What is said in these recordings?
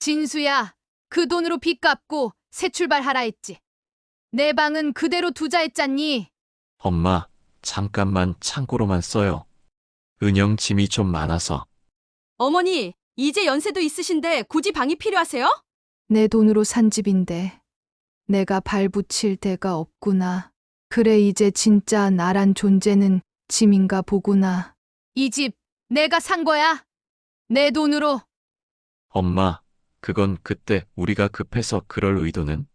진수야, 그 돈으로 빚 갚고 새 출발하라 했지. 내 방은 그대로 두자 했잖니. 엄마, 잠깐만 창고로만 써요. 은영 짐이 좀 많아서. 어머니, 이제 연세도 있으신데 굳이 방이 필요하세요? 내 돈으로 산 집인데 내가 발붙일 데가 없구나. 그래, 이제 진짜 나란 존재는 짐인가 보구나. 이 집 내가 산 거야. 내 돈으로. 엄마, 그건 그때 우리가 급해서 그럴 의도는?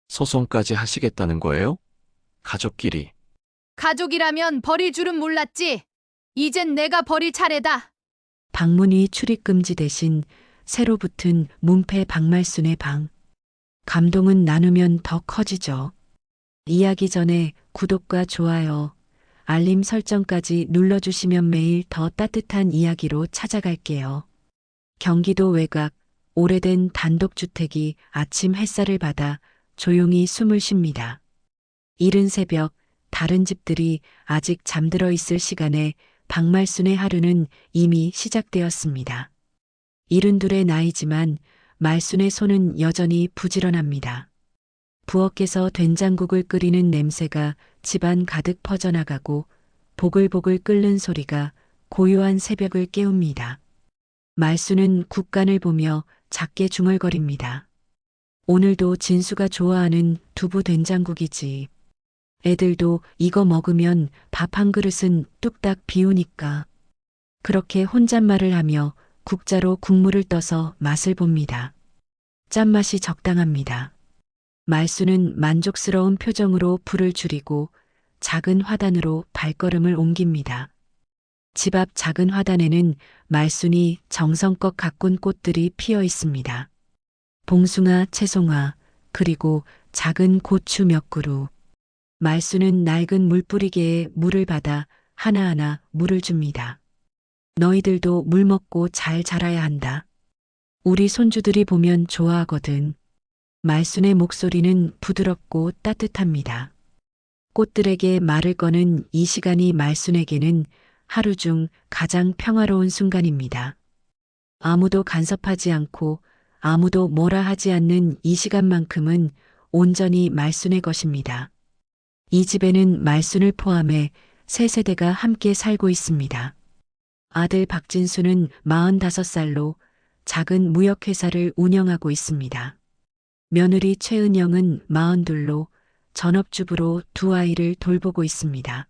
소송까지 하시겠다는 거예요? 가족끼리. 가족이라면 버릴 줄은 몰랐지. 이젠 내가 버릴 차례다. 방문이 출입금지 대신 새로 붙은 문패 박말순의 방. 감동은 나누면 더 커지죠. 이야기 전에 구독과 좋아요, 알림 설정까지 눌러주시면 매일 더 따뜻한 이야기로 찾아갈게요. 경기도 외곽 오래된 단독주택이 아침 햇살을 받아 조용히 숨을 쉽니다. 이른 새벽 다른 집들이 아직 잠들어 있을 시간에 박말순의 하루는 이미 시작되었습니다. 72의 나이지만 말순의 손은 여전히 부지런합니다. 부엌에서 된장국을 끓이는 냄새가 집안 가득 퍼져나가고 보글보글 끓는 소리가 고요한 새벽을 깨웁니다. 말순은 국간을 보며 작게 중얼거립니다. 오늘도 진수가 좋아하는 두부 된장국이지. 애들도 이거 먹으면 밥 한 그릇은 뚝딱 비우니까. 그렇게 혼잣말을 하며 국자로 국물을 떠서 맛을 봅니다. 짠맛이 적당합니다. 말순은 만족스러운 표정으로 불을 줄이고 작은 화단으로 발걸음을 옮깁니다. 집 앞 작은 화단에는 말순이 정성껏 가꾼 꽃들이 피어 있습니다. 봉숭아, 채송화, 그리고 작은 고추 몇 그루. 말순은 낡은 물뿌리개에 물을 받아 하나하나 물을 줍니다. 너희들도 물 먹고 잘 자라야 한다. 우리 손주들이 보면 좋아하거든. 말순의 목소리는 부드럽고 따뜻합니다. 꽃들에게 말을 거는 이 시간이 말순에게는 하루 중 가장 평화로운 순간입니다. 아무도 간섭하지 않고 아무도 뭐라 하지 않는 이 시간만큼은 온전히 말순의 것입니다. 이 집에는 말순을 포함해 세 세대가 함께 살고 있습니다. 아들 박진수는 45살로 작은 무역회사를 운영하고 있습니다. 며느리 최은영은 42로 전업주부로 두 아이를 돌보고 있습니다.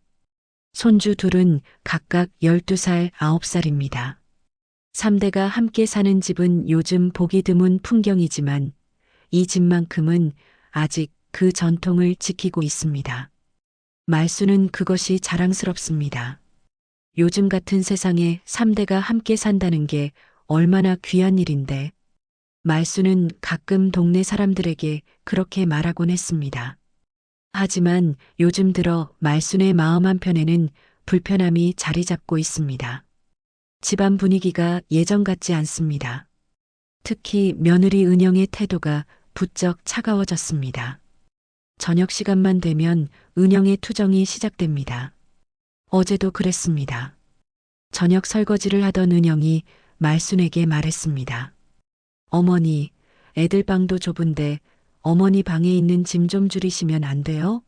손주 둘은 각각 12살, 9살입니다. 3대가 함께 사는 집은 요즘 보기 드문 풍경이지만 이 집만큼은 아직 그 전통을 지키고 있습니다. 말순은 그것이 자랑스럽습니다. 요즘 같은 세상에 3대가 함께 산다는 게 얼마나 귀한 일인데. 말순은 가끔 동네 사람들에게 그렇게 말하곤 했습니다. 하지만 요즘 들어 말순의 마음 한편에는 불편함이 자리 잡고 있습니다. 집안 분위기가 예전 같지 않습니다. 특히 며느리 은영의 태도가 부쩍 차가워졌습니다. 저녁 시간만 되면 은영의 투정이 시작됩니다. 어제도 그랬습니다. 저녁 설거지를 하던 은영이 말순에게 말했습니다. 어머니, 애들 방도 좁은데 어머니 방에 있는 짐 좀 줄이시면 안 돼요?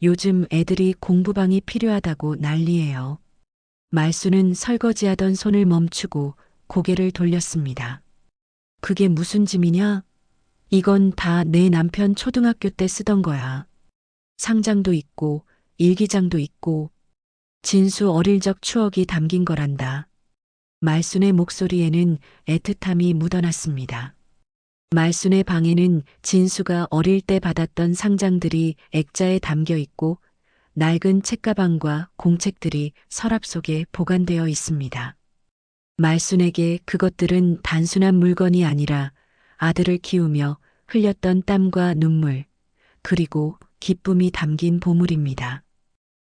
요즘 애들이 공부방이 필요하다고 난리예요. 말순은 설거지하던 손을 멈추고 고개를 돌렸습니다. 그게 무슨 짐이냐? 이건 다 내 남편 초등학교 때 쓰던 거야. 상장도 있고 일기장도 있고 진수 어릴 적 추억이 담긴 거란다. 말순의 목소리에는 애틋함이 묻어났습니다. 말순의 방에는 진수가 어릴 때 받았던 상장들이 액자에 담겨 있고 낡은 책가방과 공책들이 서랍 속에 보관되어 있습니다. 말순에게 그것들은 단순한 물건이 아니라 아들을 키우며 흘렸던 땀과 눈물, 그리고 기쁨이 담긴 보물입니다.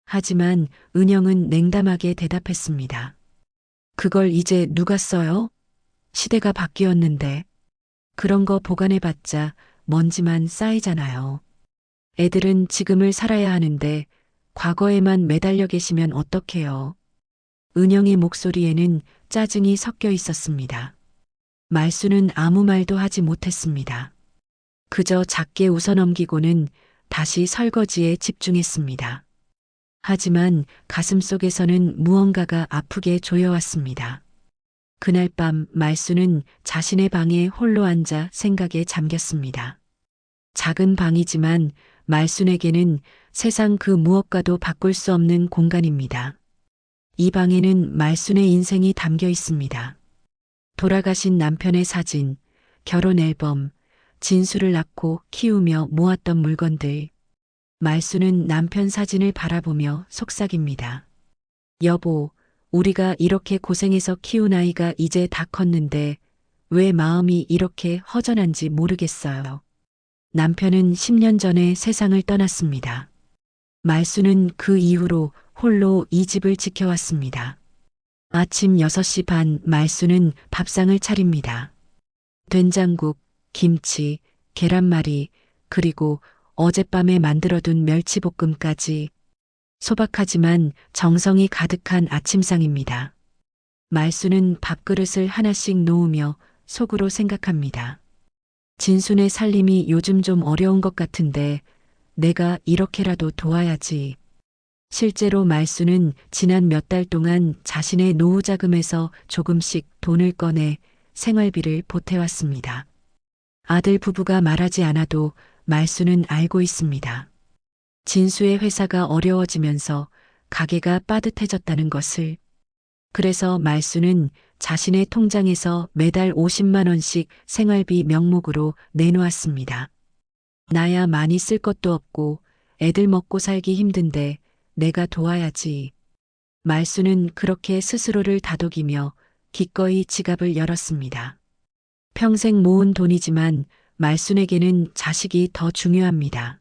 하지만 은영은 냉담하게 대답했습니다. 그걸 이제 누가 써요? 시대가 바뀌었는데. 그런 거 보관해봤자 먼지만 쌓이잖아요. 애들은 지금을 살아야 하는데 과거에만 매달려 계시면 어떡해요. 은영의 목소리에는 짜증이 섞여 있었습니다. 말수는 아무 말도 하지 못했습니다. 그저 작게 웃어넘기고는 다시 설거지에 집중했습니다. 하지만 가슴속에서는 무언가가 아프게 조여왔습니다. 그날 밤 말수는 자신의 방에 홀로 앉아 생각에 잠겼습니다. 작은 방이지만 말순에게는 세상 그 무엇과도 바꿀 수 없는 공간입니다. 이 방에는 말순의 인생이 담겨 있습니다. 돌아가신 남편의 사진, 결혼 앨범, 진수를 낳고 키우며 모았던 물건들. 말수는 남편 사진을 바라보며 속삭입니다. 여보, 우리가 이렇게 고생해서 키운 아이가 이제 다 컸는데 왜 마음이 이렇게 허전한지 모르겠어요. 남편은 10년 전에 세상을 떠났습니다. 말수는 그 이후로 홀로 이 집을 지켜왔습니다. 아침 6시 반 말수는 밥상을 차립니다. 된장국, 김치, 계란말이, 그리고 어젯밤에 만들어둔 멸치볶음까지. 소박하지만 정성이 가득한 아침상입니다. 말수는 밥그릇을 하나씩 놓으며 속으로 생각합니다. 진순의 살림이 요즘 좀 어려운 것 같은데 내가 이렇게라도 도와야지. 실제로 말수는 지난 몇 달 동안 자신의 노후 자금에서 조금씩 돈을 꺼내 생활비를 보태왔습니다. 아들 부부가 말하지 않아도 말수는 알고 있습니다. 진수의 회사가 어려워지면서 가게가 빠듯해졌다는 것을. 그래서 말수는 자신의 통장에서 매달 50만 원씩 생활비 명목으로 내놓았습니다. 나야 많이 쓸 것도 없고 애들 먹고 살기 힘든데 내가 도와야지. 말수는 그렇게 스스로를 다독이며 기꺼이 지갑을 열었습니다. 평생 모은 돈이지만 말순에게는 자식이 더 중요합니다.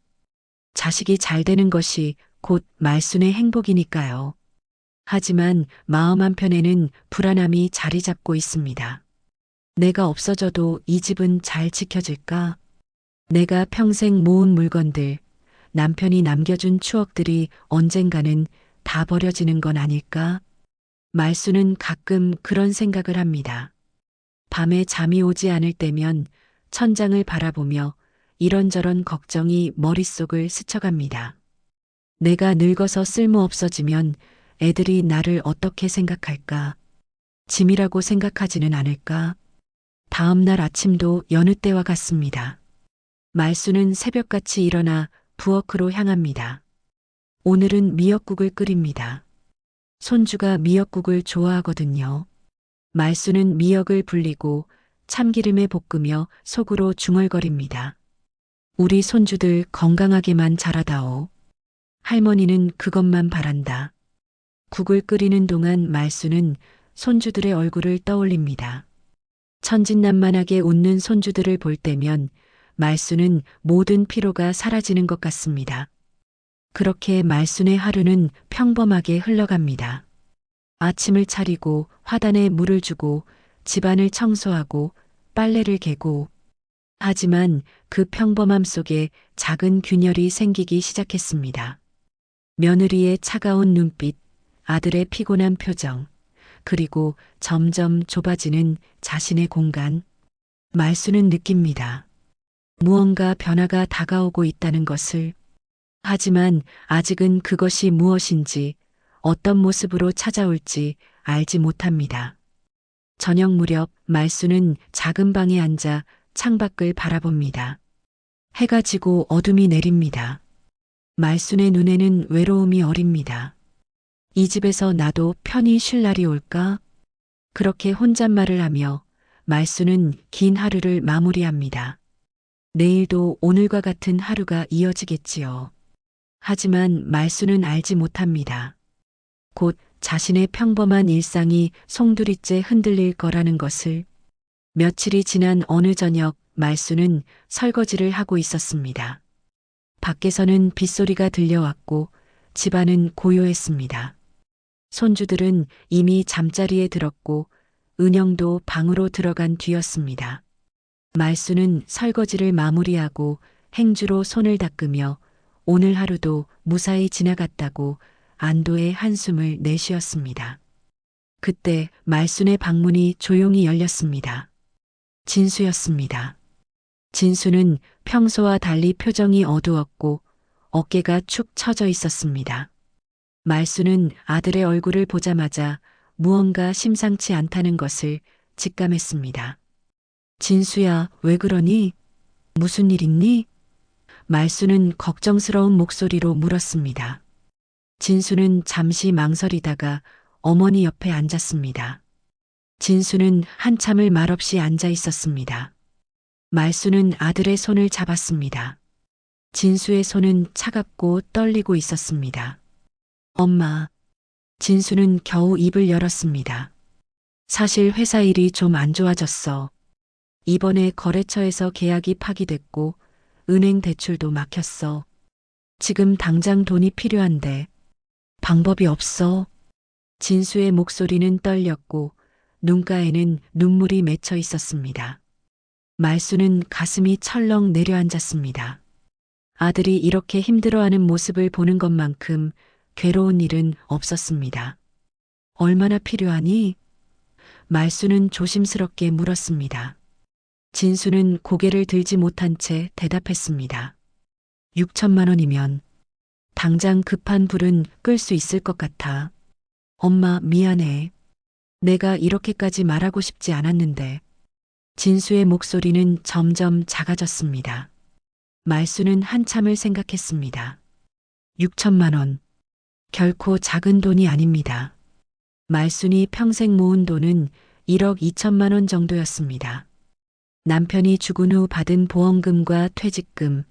자식이 잘 되는 것이 곧 말순의 행복이니까요. 하지만 마음 한편에는 불안함이 자리 잡고 있습니다. 내가 없어져도 이 집은 잘 지켜질까? 내가 평생 모은 물건들, 남편이 남겨준 추억들이 언젠가는 다 버려지는 건 아닐까? 말수는 가끔 그런 생각을 합니다. 밤에 잠이 오지 않을 때면 천장을 바라보며 이런저런 걱정이 머릿속을 스쳐갑니다. 내가 늙어서 쓸모없어지면 애들이 나를 어떻게 생각할까? 짐이라고 생각하지는 않을까? 다음 날 아침도 여느 때와 같습니다. 말수는 새벽같이 일어나 부엌으로 향합니다. 오늘은 미역국을 끓입니다. 손주가 미역국을 좋아하거든요. 말수는 미역을 불리고 참기름에 볶으며 속으로 중얼거립니다. 우리 손주들 건강하게만 자라다오. 할머니는 그것만 바란다. 국을 끓이는 동안 말수는 손주들의 얼굴을 떠올립니다. 천진난만하게 웃는 손주들을 볼 때면 말수는 모든 피로가 사라지는 것 같습니다. 그렇게 말순의 하루는 평범하게 흘러갑니다. 아침을 차리고 화단에 물을 주고 집안을 청소하고 빨래를 개고. 하지만 그 평범함 속에 작은 균열이 생기기 시작했습니다. 며느리의 차가운 눈빛, 아들의 피곤한 표정, 그리고 점점 좁아지는 자신의 공간. 말수는 느낍니다. 무언가 변화가 다가오고 있다는 것을. 하지만 아직은 그것이 무엇인지, 어떤 모습으로 찾아올지 알지 못합니다. 저녁 무렵 말수는 작은 방에 앉아 창밖을 바라봅니다. 해가 지고 어둠이 내립니다. 말순의 눈에는 외로움이 어립니다. 이 집에서 나도 편히 쉴 날이 올까? 그렇게 혼잣말을 하며 말수는 긴 하루를 마무리합니다. 내일도 오늘과 같은 하루가 이어지겠지요. 하지만 말수는 알지 못합니다. 곧 자신의 평범한 일상이 송두리째 흔들릴 거라는 것을. 며칠이 지난 어느 저녁 말수는 설거지를 하고 있었습니다. 밖에서는 빗소리가 들려왔고 집안은 고요했습니다. 손주들은 이미 잠자리에 들었고 은영도 방으로 들어간 뒤였습니다. 말수는 설거지를 마무리하고 행주로 손을 닦으며 오늘 하루도 무사히 지나갔다고 안도의 한숨을 내쉬었습니다. 그때 말순의 방문이 조용히 열렸습니다. 진수였습니다. 진수는 평소와 달리 표정이 어두웠고 어깨가 축 처져 있었습니다. 말수는 아들의 얼굴을 보자마자 무언가 심상치 않다는 것을 직감했습니다. 진수야, 왜 그러니? 무슨 일 있니? 말수는 걱정스러운 목소리로 물었습니다. 진수는 잠시 망설이다가 어머니 옆에 앉았습니다. 진수는 한참을 말없이 앉아 있었습니다. 말수는 아들의 손을 잡았습니다. 진수의 손은 차갑고 떨리고 있었습니다. 엄마. 진수는 겨우 입을 열었습니다. 사실 회사 일이 좀 안 좋아졌어. 이번에 거래처에서 계약이 파기됐고 은행 대출도 막혔어. 지금 당장 돈이 필요한데 방법이 없어. 진수의 목소리는 떨렸고 눈가에는 눈물이 맺혀 있었습니다. 말수는 가슴이 철렁 내려앉았습니다. 아들이 이렇게 힘들어하는 모습을 보는 것만큼 괴로운 일은 없었습니다. 얼마나 필요하니? 말수는 조심스럽게 물었습니다. 진수는 고개를 들지 못한 채 대답했습니다. 6천만 원이면 당장 급한 불은 끌 수 있을 것 같아. 엄마, 미안해. 내가 이렇게까지 말하고 싶지 않았는데. 진수의 목소리는 점점 작아졌습니다. 말수는 한참을 생각했습니다. 6천만 원. 결코 작은 돈이 아닙니다. 말순이 평생 모은 돈은 1억 2천만 원 정도였습니다. 남편이 죽은 후 받은 보험금과 퇴직금,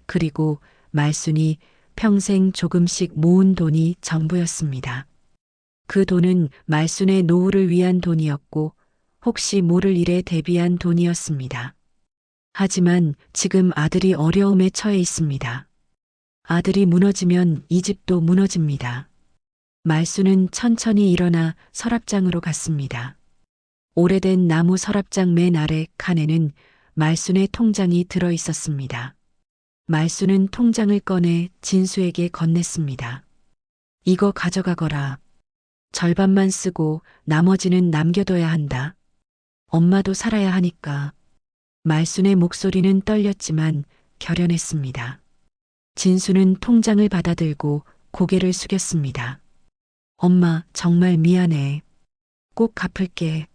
그리고 말순이 평생 조금씩 모은 돈이 전부였습니다. 그 돈은 말순의 노후를 위한 돈이었고 혹시 모를 일에 대비한 돈이었습니다. 하지만 지금 아들이 어려움에 처해 있습니다. 아들이 무너지면 이 집도 무너집니다. 말수는 천천히 일어나 서랍장으로 갔습니다. 오래된 나무 서랍장 맨 아래 칸에는 말순의 통장이 들어 있었습니다. 말수는 통장을 꺼내 진수에게 건넸습니다. 이거 가져가거라. 절반만 쓰고 나머지는 남겨둬야 한다. 엄마도 살아야 하니까. 말순의 목소리는 떨렸지만 결연했습니다. 진수는 통장을 받아들고 고개를 숙였습니다. 엄마, 정말 미안해. 꼭 갚을게.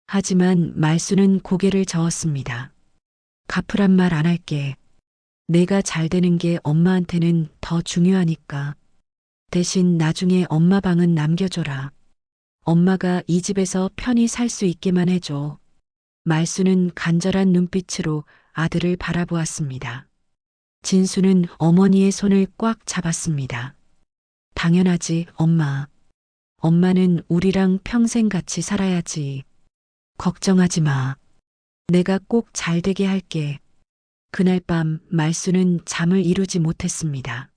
하지만 말수는 고개를 저었습니다. 갚으란 말 안 할게. 내가 잘 되는 게 엄마한테는 더 중요하니까. 대신 나중에 엄마 방은 남겨줘라. 엄마가 이 집에서 편히 살 수 있게만 해줘. 말수는 간절한 눈빛으로 아들을 바라보았습니다. 진수는 어머니의 손을 꽉 잡았습니다. 당연하지, 엄마. 엄마는 우리랑 평생 같이 살아야지. 걱정하지 마. 내가 꼭 잘 되게 할게. 그날 밤 말수는 잠을 이루지 못했습니다.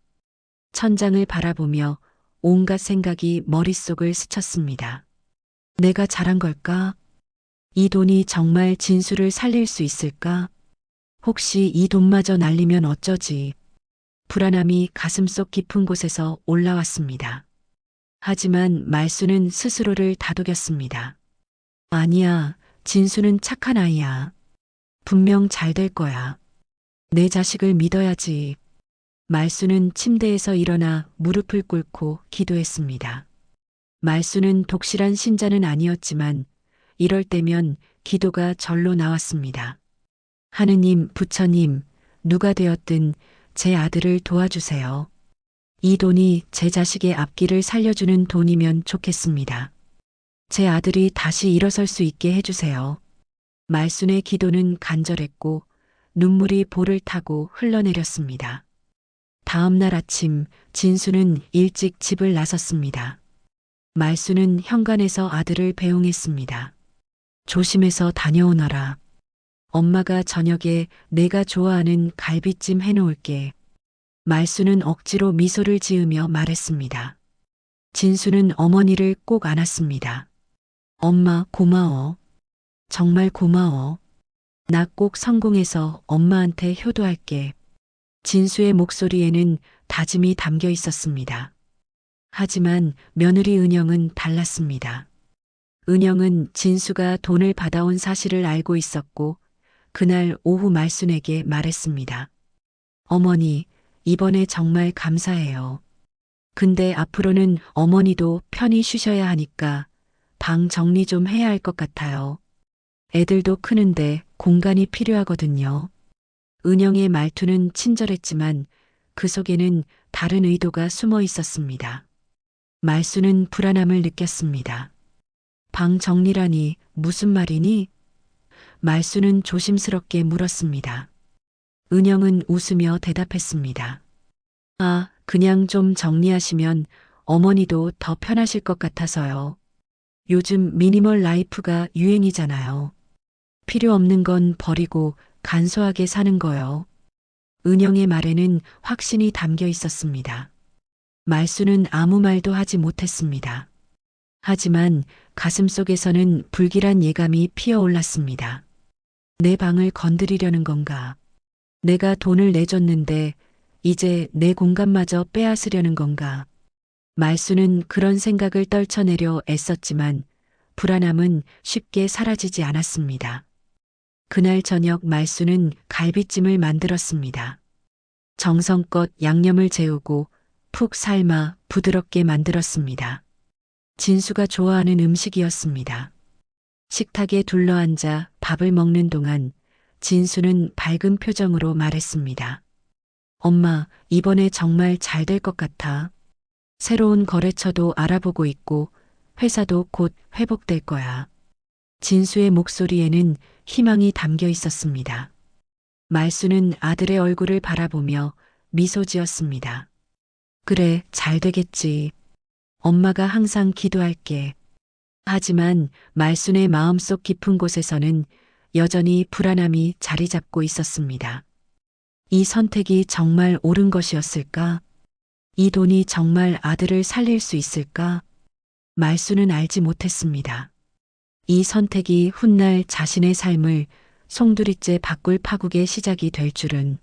천장을 바라보며 온갖 생각이 머릿속을 스쳤습니다. 내가 잘한 걸까? 이 돈이 정말 진수를 살릴 수 있을까? 혹시 이 돈마저 날리면 어쩌지? 불안함이 가슴속 깊은 곳에서 올라왔습니다. 하지만 말수는 스스로를 다독였습니다. 아니야, 진수는 착한 아이야. 분명 잘 될 거야. 내 자식을 믿어야지. 말수는 침대에서 일어나 무릎을 꿇고 기도했습니다. 말수는 독실한 신자는 아니었지만 이럴 때면 기도가 절로 나왔습니다. 하느님, 부처님, 누가 되었든 제 아들을 도와주세요. 이 돈이 제 자식의 앞길을 살려주는 돈이면 좋겠습니다. 제 아들이 다시 일어설 수 있게 해주세요. 말순의 기도는 간절했고 눈물이 볼을 타고 흘러내렸습니다. 다음 날 아침 진수는 일찍 집을 나섰습니다. 말수는 현관에서 아들을 배웅했습니다. 조심해서 다녀오너라. 엄마가 저녁에 내가 좋아하는 갈비찜 해놓을게. 말수는 억지로 미소를 지으며 말했습니다. 진수는 어머니를 꼭 안았습니다. 엄마, 고마워. 정말 고마워. 나 꼭 성공해서 엄마한테 효도할게. 진수의 목소리에는 다짐이 담겨 있었습니다. 하지만 며느리 은영은 달랐습니다. 은영은 진수가 돈을 받아온 사실을 알고 있었고 그날 오후 말순에게 말했습니다. 어머니, 이번에 정말 감사해요. 근데 앞으로는 어머니도 편히 쉬셔야 하니까 방 정리 좀 해야 할 것 같아요. 애들도 크는데 공간이 필요하거든요. 은영의 말투는 친절했지만 그 속에는 다른 의도가 숨어 있었습니다. 말수는 불안함을 느꼈습니다. 방 정리라니 무슨 말이니? 말수는 조심스럽게 물었습니다. 은영은 웃으며 대답했습니다. 아, 그냥 좀 정리하시면 어머니도 더 편하실 것 같아서요. 요즘 미니멀 라이프가 유행이잖아요. 필요 없는 건 버리고 간소하게 사는 거요. 은영의 말에는 확신이 담겨 있었습니다. 말수는 아무 말도 하지 못했습니다. 하지만 가슴속에서는 불길한 예감이 피어올랐습니다. 내 방을 건드리려는 건가? 내가 돈을 내줬는데 이제 내 공간마저 빼앗으려는 건가? 말수는 그런 생각을 떨쳐내려 애썼지만 불안함은 쉽게 사라지지 않았습니다. 그날 저녁 말수는 갈비찜을 만들었습니다. 정성껏 양념을 재우고 푹 삶아 부드럽게 만들었습니다. 진수가 좋아하는 음식이었습니다. 식탁에 둘러앉아 밥을 먹는 동안 진수는 밝은 표정으로 말했습니다. 엄마, 이번에 정말 잘 될 것 같아. 새로운 거래처도 알아보고 있고 회사도 곧 회복될 거야. 진수의 목소리에는 희망이 담겨 있었습니다. 말수는 아들의 얼굴을 바라보며 미소 지었습니다. 그래, 잘 되겠지. 엄마가 항상 기도할게. 하지만 말순의 마음속 깊은 곳에서는 여전히 불안함이 자리 잡고 있었습니다. 이 선택이 정말 옳은 것이었을까? 이 돈이 정말 아들을 살릴 수 있을까? 말수는 알지 못했습니다. 이 선택이 훗날 자신의 삶을 송두리째 바꿀 파국의 시작이 될 줄은.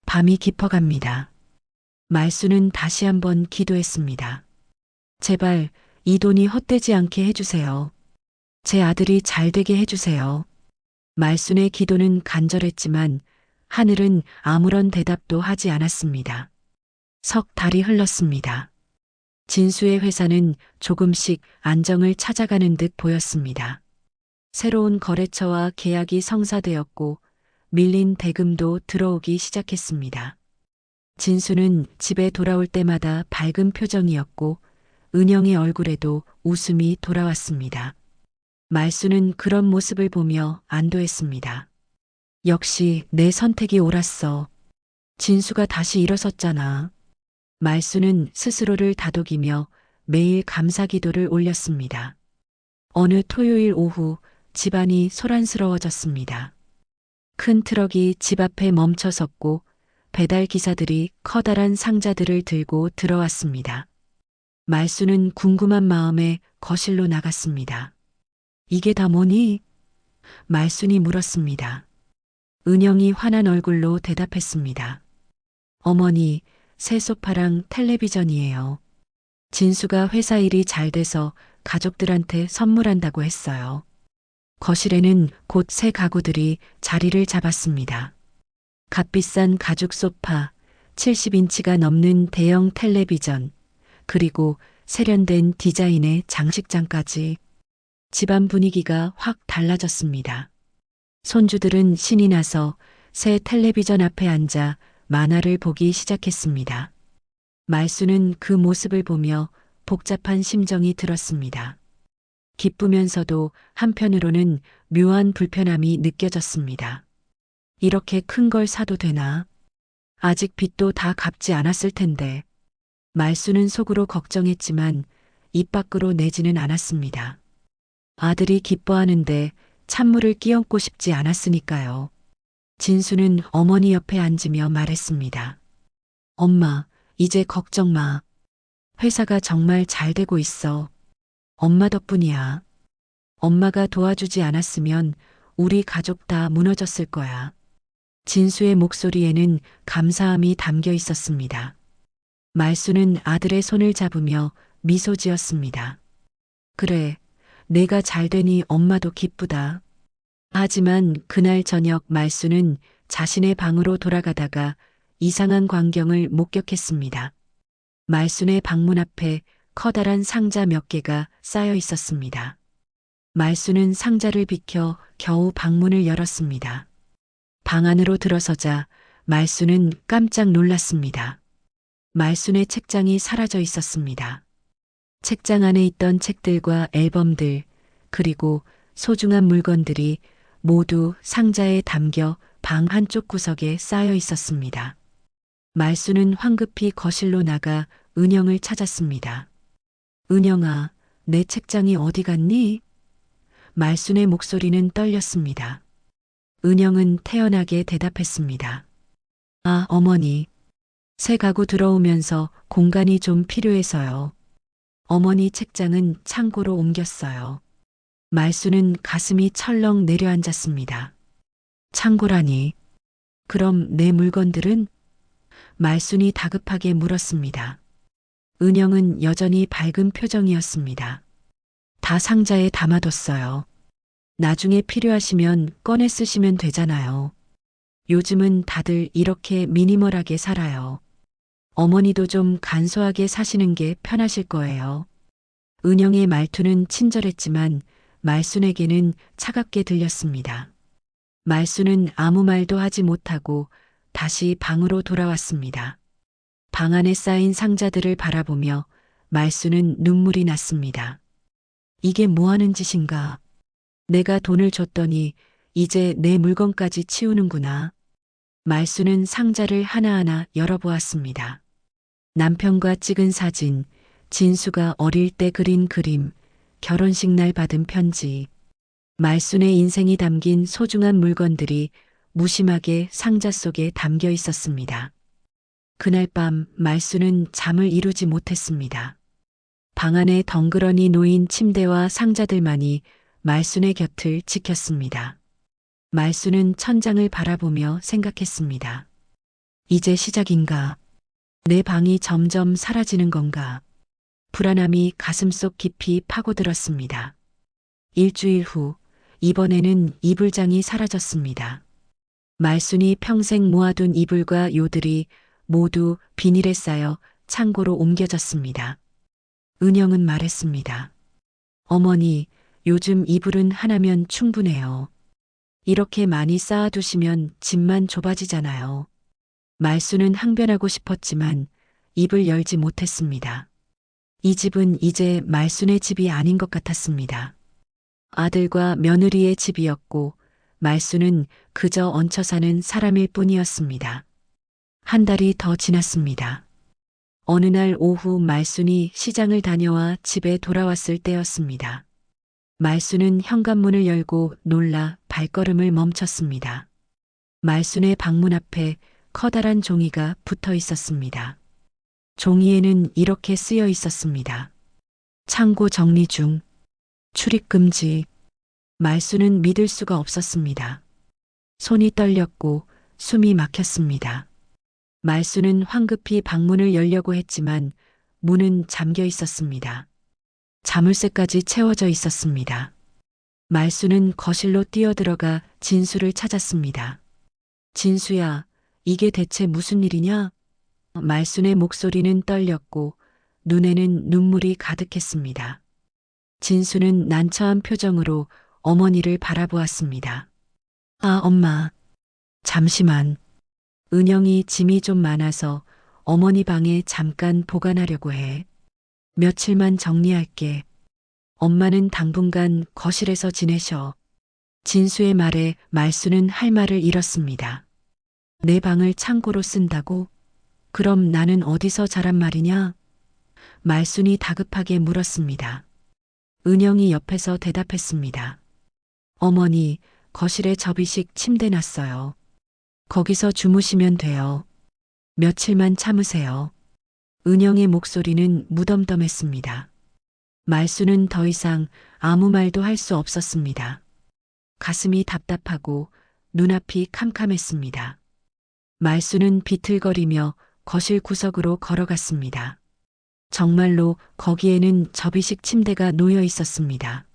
밤이 깊어갑니다. 말수는 다시 한번 기도했습니다. 제발 이 돈이 헛되지 않게 해주세요. 제 아들이 잘 되게 해주세요. 말순의 기도는 간절했지만 하늘은 아무런 대답도 하지 않았습니다. 석 달이 흘렀습니다. 진수의 회사는 조금씩 안정을 찾아가는 듯 보였습니다. 새로운 거래처와 계약이 성사되었고 밀린 대금도 들어오기 시작했습니다. 진수는 집에 돌아올 때마다 밝은 표정이었고 은영의 얼굴에도 웃음이 돌아왔습니다. 말수는 그런 모습을 보며 안도했습니다. 역시 내 선택이 옳았어. 진수가 다시 일어섰잖아. 말수는 스스로를 다독이며 매일 감사 기도를 올렸습니다. 어느 토요일 오후 집안이 소란스러워졌습니다. 큰 트럭이 집 앞에 멈춰 섰고 배달 기사들이 커다란 상자들을 들고 들어왔습니다. 말수는 궁금한 마음에 거실로 나갔습니다. 이게 다 뭐니? 말순이 물었습니다. 은영이 화난 얼굴로 대답했습니다. 어머니, 새 소파랑 텔레비전이에요. 진수가 회사 일이 잘 돼서 가족들한테 선물한다고 했어요. 거실에는 곧 새 가구들이 자리를 잡았습니다. 값비싼 가죽 소파, 70인치가 넘는 대형 텔레비전, 그리고 세련된 디자인의 장식장까지. 집안 분위기가 확 달라졌습니다. 손주들은 신이 나서 새 텔레비전 앞에 앉아 만화를 보기 시작했습니다. 말수는 그 모습을 보며 복잡한 심정이 들었습니다. 기쁘면서도 한편으로는 묘한 불편함이 느껴졌습니다. 이렇게 큰 걸 사도 되나? 아직 빚도 다 갚지 않았을 텐데. 말수는 속으로 걱정했지만 입 밖으로 내지는 않았습니다. 아들이 기뻐하는데 찬물을 끼얹고 싶지 않았으니까요. 진수는 어머니 옆에 앉으며 말했습니다. 엄마, 이제 걱정 마. 회사가 정말 잘 되고 있어. 엄마 덕분이야. 엄마가 도와주지 않았으면 우리 가족 다 무너졌을 거야. 진수의 목소리에는 감사함이 담겨 있었습니다. 말수는 아들의 손을 잡으며 미소 지었습니다. 그래, 내가 잘 되니 엄마도 기쁘다. 하지만 그날 저녁 말수는 자신의 방으로 돌아가다가 이상한 광경을 목격했습니다. 말순의 방문 앞에 커다란 상자 몇 개가 쌓여 있었습니다. 말수는 상자를 비켜 겨우 방문을 열었습니다. 방 안으로 들어서자 말수는 깜짝 놀랐습니다. 말순의 책장이 사라져 있었습니다. 책장 안에 있던 책들과 앨범들, 그리고 소중한 물건들이 모두 상자에 담겨 방 한쪽 구석에 쌓여 있었습니다. 말수는 황급히 거실로 나가 은영을 찾았습니다. 은영아, 내 책장이 어디 갔니? 말순의 목소리는 떨렸습니다. 은영은 태연하게 대답했습니다. 아, 어머니. 새 가구 들어오면서 공간이 좀 필요해서요. 어머니 책장은 창고로 옮겼어요. 말수는 가슴이 철렁 내려앉았습니다. 창고라니. 그럼 내 물건들은? 말순이 다급하게 물었습니다. 은영은 여전히 밝은 표정이었습니다. 다 상자에 담아뒀어요. 나중에 필요하시면 꺼내 쓰시면 되잖아요. 요즘은 다들 이렇게 미니멀하게 살아요. 어머니도 좀 간소하게 사시는 게 편하실 거예요. 은영의 말투는 친절했지만 말순에게는 차갑게 들렸습니다. 말순은 아무 말도 하지 못하고 다시 방으로 돌아왔습니다. 방 안에 쌓인 상자들을 바라보며 말순은 눈물이 났습니다. 이게 뭐 하는 짓인가? 내가 돈을 줬더니 이제 내 물건까지 치우는구나. 말순은 상자를 하나하나 열어보았습니다. 남편과 찍은 사진, 진수가 어릴 때 그린 그림, 결혼식 날 받은 편지, 말순의 인생이 담긴 소중한 물건들이 무심하게 상자 속에 담겨 있었습니다. 그날 밤 말순은 잠을 이루지 못했습니다. 방 안에 덩그러니 놓인 침대와 상자들만이 말순의 곁을 지켰습니다. 말순은 천장을 바라보며 생각했습니다. 이제 시작인가? 내 방이 점점 사라지는 건가? 불안함이 가슴속 깊이 파고들었습니다. 일주일 후, 이번에는 이불장이 사라졌습니다. 말순이 평생 모아둔 이불과 요들이 모두 비닐에 쌓여 창고로 옮겨졌습니다. 은영은 말했습니다. 어머니, 요즘 이불은 하나면 충분해요. 이렇게 많이 쌓아두시면 집만 좁아지잖아요. 말순은 항변하고 싶었지만 입을 열지 못했습니다. 이 집은 이제 말순의 집이 아닌 것 같았습니다. 아들과 며느리의 집이었고 말순은 그저 얹혀 사는 사람일 뿐이었습니다. 한 달이 더 지났습니다. 어느 날 오후 말순이 시장을 다녀와 집에 돌아왔을 때였습니다. 말순은 현관문을 열고 놀라 발걸음을 멈췄습니다. 말순의 방문 앞에 커다란 종이가 붙어 있었습니다. 종이에는 이렇게 쓰여 있었습니다. 창고 정리 중. 출입 금지. 말순은 믿을 수가 없었습니다. 손이 떨렸고 숨이 막혔습니다. 말순은 황급히 방문을 열려고 했지만 문은 잠겨 있었습니다. 자물쇠까지 채워져 있었습니다. 말순은 거실로 뛰어들어가 진수를 찾았습니다. 진수야, 이게 대체 무슨 일이냐? 말순의 목소리는 떨렸고 눈에는 눈물이 가득했습니다. 진수는 난처한 표정으로 어머니를 바라보았습니다. 아, 엄마. 잠시만. 은영이 짐이 좀 많아서 어머니 방에 잠깐 보관하려고 해. 며칠만 정리할게. 엄마는 당분간 거실에서 지내셔. 진수의 말에 말순은 할 말을 잃었습니다. 내 방을 창고로 쓴다고? 그럼 나는 어디서 자란 말이냐? 말순이 다급하게 물었습니다. 은영이 옆에서 대답했습니다. 어머니, 거실에 접이식 침대 놨어요. 거기서 주무시면 돼요. 며칠만 참으세요. 은영의 목소리는 무덤덤했습니다. 말순은 더 이상 아무 말도 할 수 없었습니다. 가슴이 답답하고 눈앞이 캄캄했습니다. 말순은 비틀거리며 거실 구석으로 걸어갔습니다. 정말로 거기에는 접이식 침대가 놓여 있었습니다.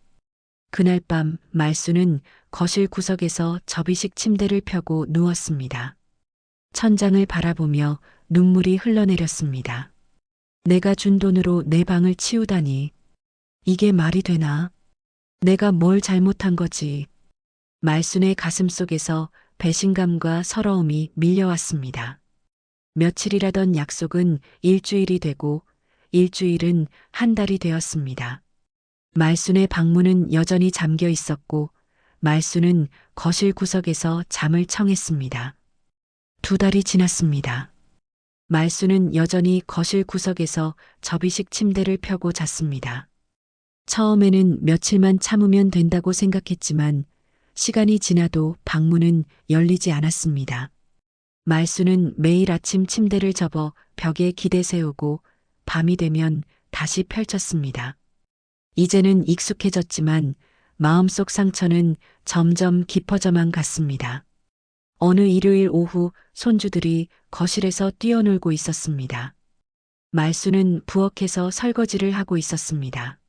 그날 밤 말수는 거실 구석에서 접이식 침대를 펴고 누웠습니다. 천장을 바라보며 눈물이 흘러내렸습니다. 내가 준 돈으로 내 방을 치우다니. 이게 말이 되나? 내가 뭘 잘못한 거지? 말순의 가슴 속에서 배신감과 서러움이 밀려왔습니다. 며칠이라던 약속은 일주일이 되고 일주일은 한 달이 되었습니다. 말순의 방문은 여전히 잠겨 있었고 말순은 거실 구석에서 잠을 청했습니다. 2달이 지났습니다. 말순은 여전히 거실 구석에서 접이식 침대를 펴고 잤습니다. 처음에는 며칠만 참으면 된다고 생각했지만 시간이 지나도 방문은 열리지 않았습니다. 말수는 매일 아침 침대를 접어 벽에 기대 세우고 밤이 되면 다시 펼쳤습니다. 이제는 익숙해졌지만 마음속 상처는 점점 깊어져만 갔습니다. 어느 일요일 오후 손주들이 거실에서 뛰어놀고 있었습니다. 말수는 부엌에서 설거지를 하고 있었습니다.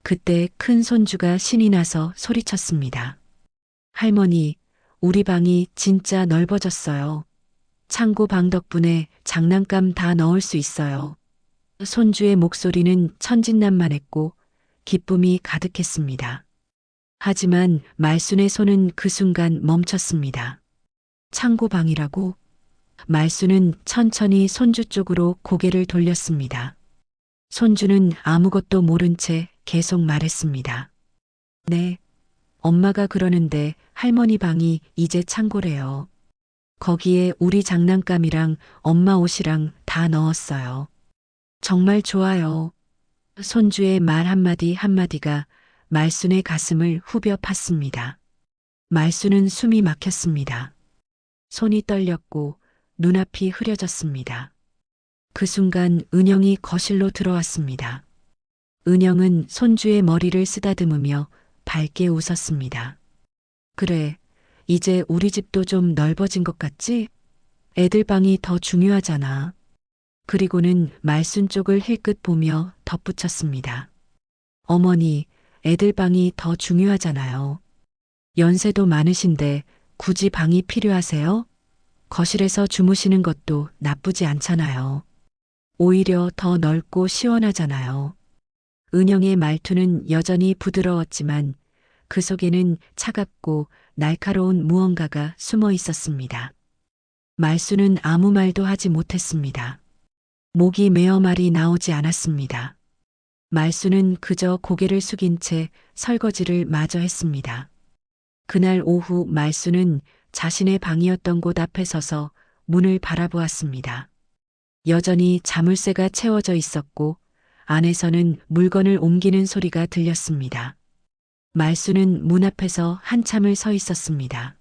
그때 큰 손주가 신이 나서 소리쳤습니다. 할머니, 우리 방이 진짜 넓어졌어요. 창고 방 덕분에 장난감 다 넣을 수 있어요. 손주의 목소리는 천진난만했고 기쁨이 가득했습니다. 하지만 말순의 손은 그 순간 멈췄습니다. 창고 방이라고? 말순은 천천히 손주 쪽으로 고개를 돌렸습니다. 손주는 아무것도 모른 채 계속 말했습니다. 네, 엄마가 그러는데 할머니 방이 이제 창고래요. 거기에 우리 장난감이랑 엄마 옷이랑 다 넣었어요. 정말 좋아요. 손주의 말 한마디 한마디가 말순의 가슴을 후벼 팠습니다. 말순은 숨이 막혔습니다. 손이 떨렸고 눈앞이 흐려졌습니다. 그 순간 은영이 거실로 들어왔습니다. 은영은 손주의 머리를 쓰다듬으며 밝게 웃었습니다. 그래, 이제 우리 집도 좀 넓어진 것 같지? 애들 방이 더 중요하잖아. 그리고는 말순 쪽을 힐끗 보며 덧붙였습니다. 어머니, 애들 방이 더 중요하잖아요. 연세도 많으신데 굳이 방이 필요하세요? 거실에서 주무시는 것도 나쁘지 않잖아요. 오히려 더 넓고 시원하잖아요. 은영의 말투는 여전히 부드러웠지만 그 속에는 차갑고 날카로운 무언가가 숨어 있었습니다. 말수는 아무 말도 하지 못했습니다. 목이 메어 말이 나오지 않았습니다. 말수는 그저 고개를 숙인 채 설거지를 마저 했습니다. 그날 오후 말수는 자신의 방이었던 곳 앞에 서서 문을 바라보았습니다. 여전히 자물쇠가 채워져 있었고 안에서는 물건을 옮기는 소리가 들렸습니다. 말수는 문 앞에서 한참을 서 있었습니다.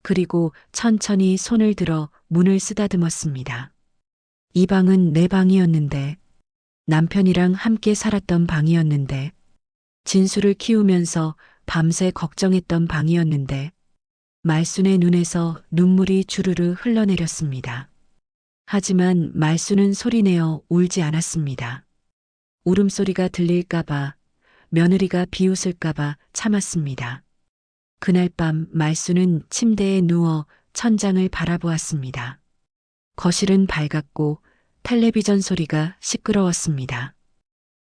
그리고 천천히 손을 들어 문을 쓰다듬었습니다. 이 방은 내 방이었는데, 남편이랑 함께 살았던 방이었는데, 진수를 키우면서 밤새 걱정했던 방이었는데, 말순의 눈에서 눈물이 주르르 흘러내렸습니다. 하지만 말순은 소리내어 울지 않았습니다. 울음소리가 들릴까봐, 며느리가 비웃을까봐 참았습니다. 그날 밤 말순은 침대에 누워 천장을 바라보았습니다. 거실은 밝았고 텔레비전 소리가 시끄러웠습니다.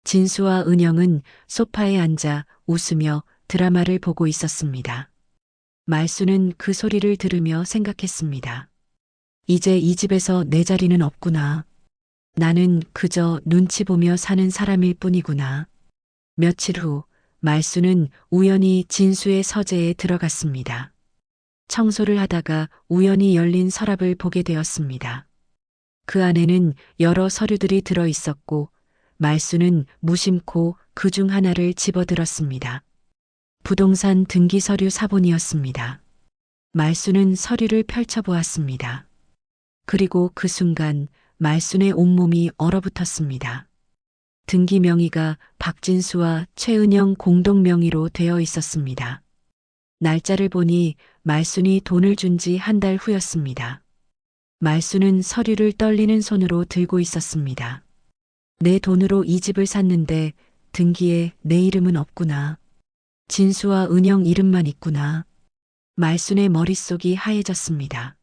진수와 은영은 소파에 앉아 웃으며 드라마를 보고 있었습니다. 말순은 그 소리를 들으며 생각했습니다. 이제 이 집에서 내 자리는 없구나. 나는 그저 눈치 보며 사는 사람일 뿐이구나. 며칠 후 말순은 우연히 진수의 서재에 들어갔습니다. 청소를 하다가 우연히 열린 서랍을 보게 되었습니다. 그 안에는 여러 서류들이 들어 있었고 말순은 무심코 그중 하나를 집어들었습니다. 부동산 등기 서류 사본이었습니다. 말순은 서류를 펼쳐보았습니다. 그리고 그 순간 말순의 온몸이 얼어붙었습니다. 등기 명의가 박진수와 최은영 공동 명의로 되어 있었습니다. 날짜를 보니 말순이 돈을 준 지 한 달 후였습니다. 말순은 서류를 떨리는 손으로 들고 있었습니다. 내 돈으로 이 집을 샀는데 등기에 내 이름은 없구나. 진수와 은영 이름만 있구나. 말순의 머릿속이 하얘졌습니다.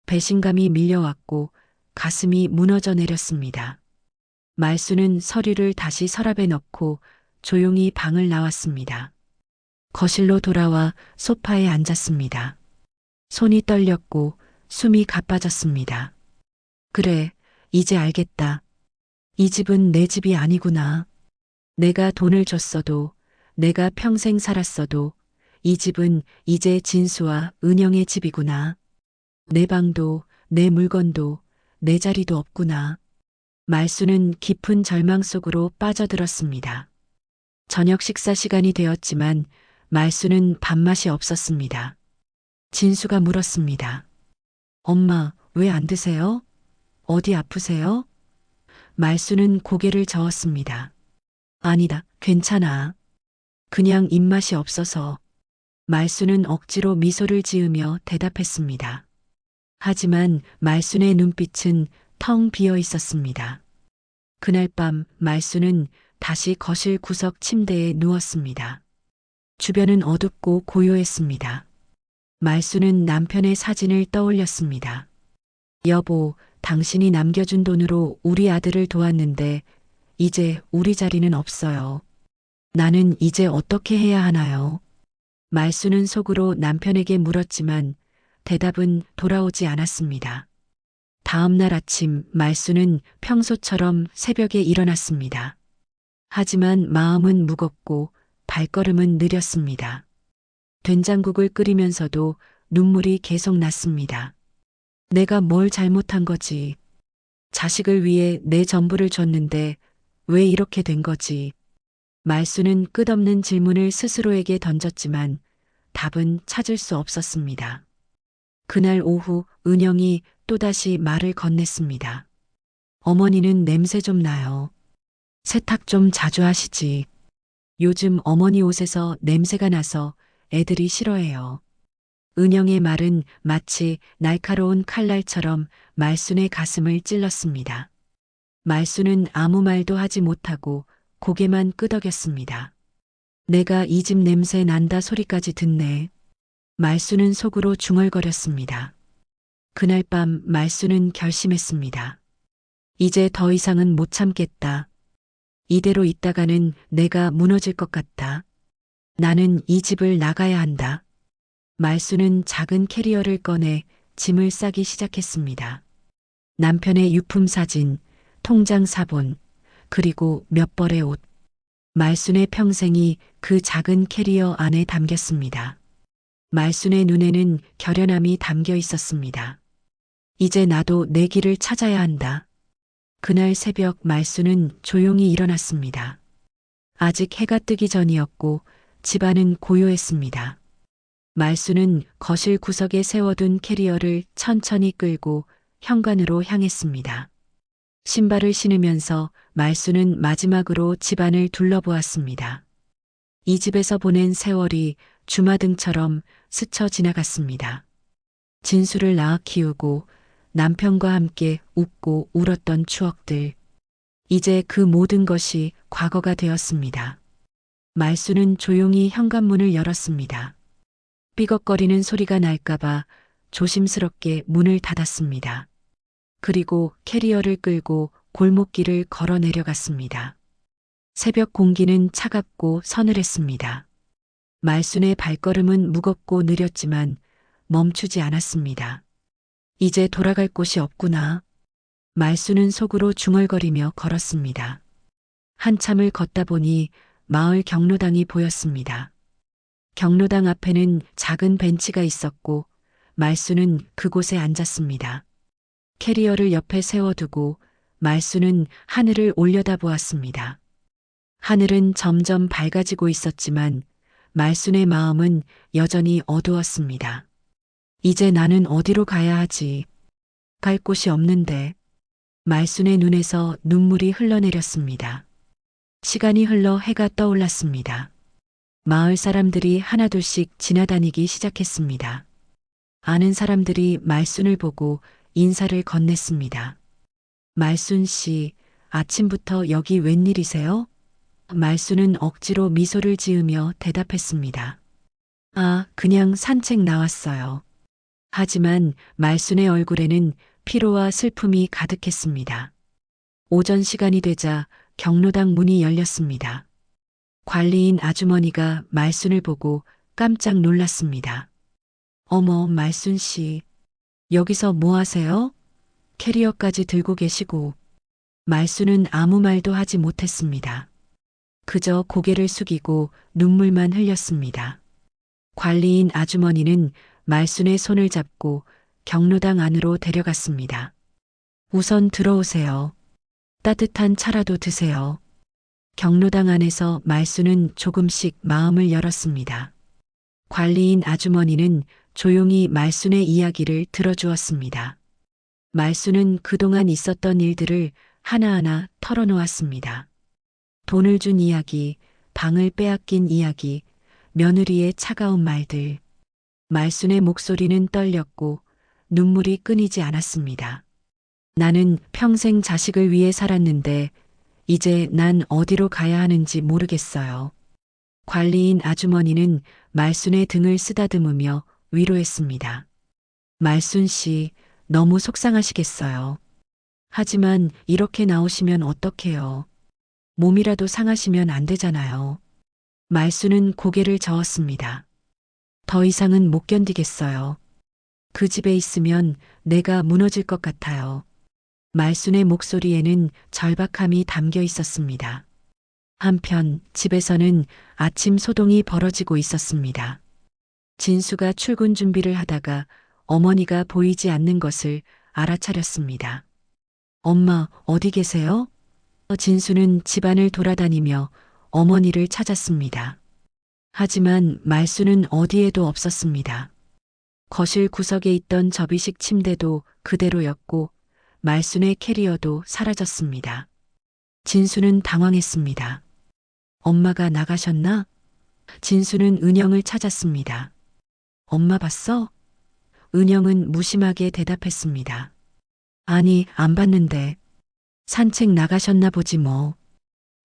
배신감이 밀려왔고 가슴이 무너져 내렸습니다. 말순은 서류를 다시 서랍에 넣고 조용히 방을 나왔습니다. 거실로 돌아와 소파에 앉았습니다. 손이 떨렸고 숨이 가빠졌습니다. 그래, 이제 알겠다. 이 집은 내 집이 아니구나. 내가 돈을 줬어도, 내가 평생 살았어도 이 집은 이제 진수와 은영의 집이구나. 내 방도, 내 물건도, 내 자리도 없구나. 말수는 깊은 절망 속으로 빠져들었습니다. 저녁 식사 시간이 되었지만 말수는 밥맛이 없었습니다. 진수가 물었습니다. 엄마, 왜 안 드세요? 어디 아프세요? 말수는 고개를 저었습니다. 아니다, 괜찮아. 그냥 입맛이 없어서. 말수는 억지로 미소를 지으며 대답했습니다. 하지만 말순의 눈빛은 텅 비어 있었습니다. 그날 밤 말수는 다시 거실 구석 침대에 누웠습니다. 주변은 어둡고 고요했습니다. 말수는 남편의 사진을 떠올렸습니다. 여보, 당신이 남겨준 돈으로 우리 아들을 도왔는데 이제 우리 자리는 없어요. 나는 이제 어떻게 해야 하나요? 말수는 속으로 남편에게 물었지만 대답은 돌아오지 않았습니다. 다음 날 아침 말수는 평소처럼 새벽에 일어났습니다. 하지만 마음은 무겁고 발걸음은 느렸습니다. 된장국을 끓이면서도 눈물이 계속 났습니다. 내가 뭘 잘못한 거지? 자식을 위해 내 전부를 줬는데 왜 이렇게 된 거지? 말수는 끝없는 질문을 스스로에게 던졌지만 답은 찾을 수 없었습니다. 그날 오후 은영이 또다시 말을 건넸습니다. 어머니는 냄새 좀 나요. 세탁 좀 자주 하시지. 요즘 어머니 옷에서 냄새가 나서 애들이 싫어해요. 은영의 말은 마치 날카로운 칼날처럼 말순의 가슴을 찔렀습니다. 말순은 아무 말도 하지 못하고 고개만 끄덕였습니다. 내가 이 집 냄새 난다 소리까지 듣네. 말수는 속으로 중얼거렸습니다. 그날 밤 말수는 결심했습니다. 이제 더 이상은 못 참겠다. 이대로 있다가는 내가 무너질 것 같다. 나는 이 집을 나가야 한다. 말수는 작은 캐리어를 꺼내 짐을 싸기 시작했습니다. 남편의 유품 사진, 통장 사본, 그리고 몇 벌의 옷. 말순의 평생이 그 작은 캐리어 안에 담겼습니다. 말순의 눈에는 결연함이 담겨 있었습니다. 이제 나도 내 길을 찾아야 한다. 그날 새벽 말순은 조용히 일어났습니다. 아직 해가 뜨기 전이었고 집안은 고요했습니다. 말순은 거실 구석에 세워둔 캐리어를 천천히 끌고 현관으로 향했습니다. 신발을 신으면서 말수는 마지막으로 집안을 둘러보았습니다. 이 집에서 보낸 세월이 주마등처럼 스쳐 지나갔습니다. 진수를 낳아 키우고 남편과 함께 웃고 울었던 추억들. 이제 그 모든 것이 과거가 되었습니다. 말수는 조용히 현관문을 열었습니다. 삐걱거리는 소리가 날까봐 조심스럽게 문을 닫았습니다. 그리고 캐리어를 끌고 골목길을 걸어 내려갔습니다. 새벽 공기는 차갑고 서늘했습니다. 말순의 발걸음은 무겁고 느렸지만 멈추지 않았습니다. 이제 돌아갈 곳이 없구나. 말순은 속으로 중얼거리며 걸었습니다. 한참을 걷다 보니 마을 경로당이 보였습니다. 경로당 앞에는 작은 벤치가 있었고 말순은 그곳에 앉았습니다. 캐리어를 옆에 세워두고 말수는 하늘을 올려다보았습니다. 하늘은 점점 밝아지고 있었지만 말순의 마음은 여전히 어두웠습니다. 이제 나는 어디로 가야 하지? 갈 곳이 없는데. 말순의 눈에서 눈물이 흘러내렸습니다. 시간이 흘러 해가 떠올랐습니다. 마을 사람들이 하나둘씩 지나다니기 시작했습니다. 아는 사람들이 말순을 보고 인사를 건넸습니다. 말순 씨, 아침부터 여기 웬일이세요? 말수는 억지로 미소를 지으며 대답했습니다. 아, 그냥 산책 나왔어요. 하지만 말순의 얼굴에는 피로와 슬픔이 가득했습니다. 오전 시간이 되자 경로당 문이 열렸습니다. 관리인 아주머니가 말순을 보고 깜짝 놀랐습니다. 어머, 말순 씨. 여기서 뭐 하세요? 캐리어까지 들고 계시고. 말순은 아무 말도 하지 못했습니다. 그저 고개를 숙이고 눈물만 흘렸습니다. 관리인 아주머니는 말순의 손을 잡고 경로당 안으로 데려갔습니다. 우선 들어오세요. 따뜻한 차라도 드세요. 경로당 안에서 말순은 조금씩 마음을 열었습니다. 관리인 아주머니는 조용히 말순의 이야기를 들어주었습니다. 말순은 그동안 있었던 일들을 하나하나 털어놓았습니다. 돈을 준 이야기, 방을 빼앗긴 이야기, 며느리의 차가운 말들. 말순의 목소리는 떨렸고 눈물이 끊이지 않았습니다. 나는 평생 자식을 위해 살았는데 이제 난 어디로 가야 하는지 모르겠어요. 관리인 아주머니는 말순의 등을 쓰다듬으며 위로했습니다. 말순 씨, 너무 속상하시겠어요. 하지만 이렇게 나오시면 어떡해요. 몸이라도 상하시면 안 되잖아요. 말순은 고개를 저었습니다. 더 이상은 못 견디겠어요. 그 집에 있으면 내가 무너질 것 같아요. 말순의 목소리에는 절박함이 담겨 있었습니다. 한편 집에서는 아침 소동이 벌어지고 있었습니다. 진수가 출근 준비를 하다가 어머니가 보이지 않는 것을 알아차렸습니다. 엄마, 어디 계세요? 진수는 집안을 돌아다니며 어머니를 찾았습니다. 하지만 말수는 어디에도 없었습니다. 거실 구석에 있던 접이식 침대도 그대로였고 말순의 캐리어도 사라졌습니다. 진수는 당황했습니다. 엄마가 나가셨나? 진수는 은영을 찾았습니다. 엄마 봤어? 은영은 무심하게 대답했습니다. 아니, 안 봤는데. 산책 나가셨나 보지 뭐.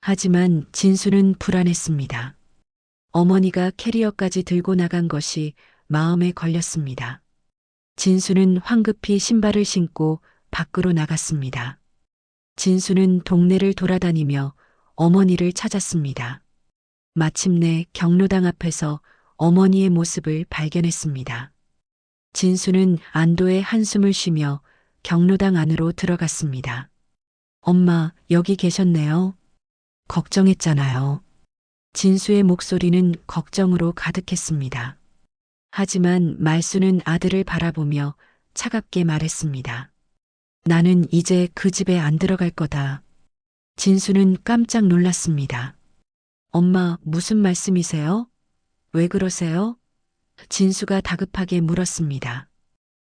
하지만 진수는 불안했습니다. 어머니가 캐리어까지 들고 나간 것이 마음에 걸렸습니다. 진수는 황급히 신발을 신고 밖으로 나갔습니다. 진수는 동네를 돌아다니며 어머니를 찾았습니다. 마침내 경로당 앞에서 어머니의 모습을 발견했습니다. 진수는 안도의 한숨을 쉬며 경로당 안으로 들어갔습니다. 엄마, 여기 계셨네요. 걱정했잖아요. 진수의 목소리는 걱정으로 가득했습니다. 하지만 말수는 아들을 바라보며 차갑게 말했습니다. 나는 이제 그 집에 안 들어갈 거다. 진수는 깜짝 놀랐습니다. 엄마, 무슨 말씀이세요? 왜 그러세요? 진수가 다급하게 물었습니다.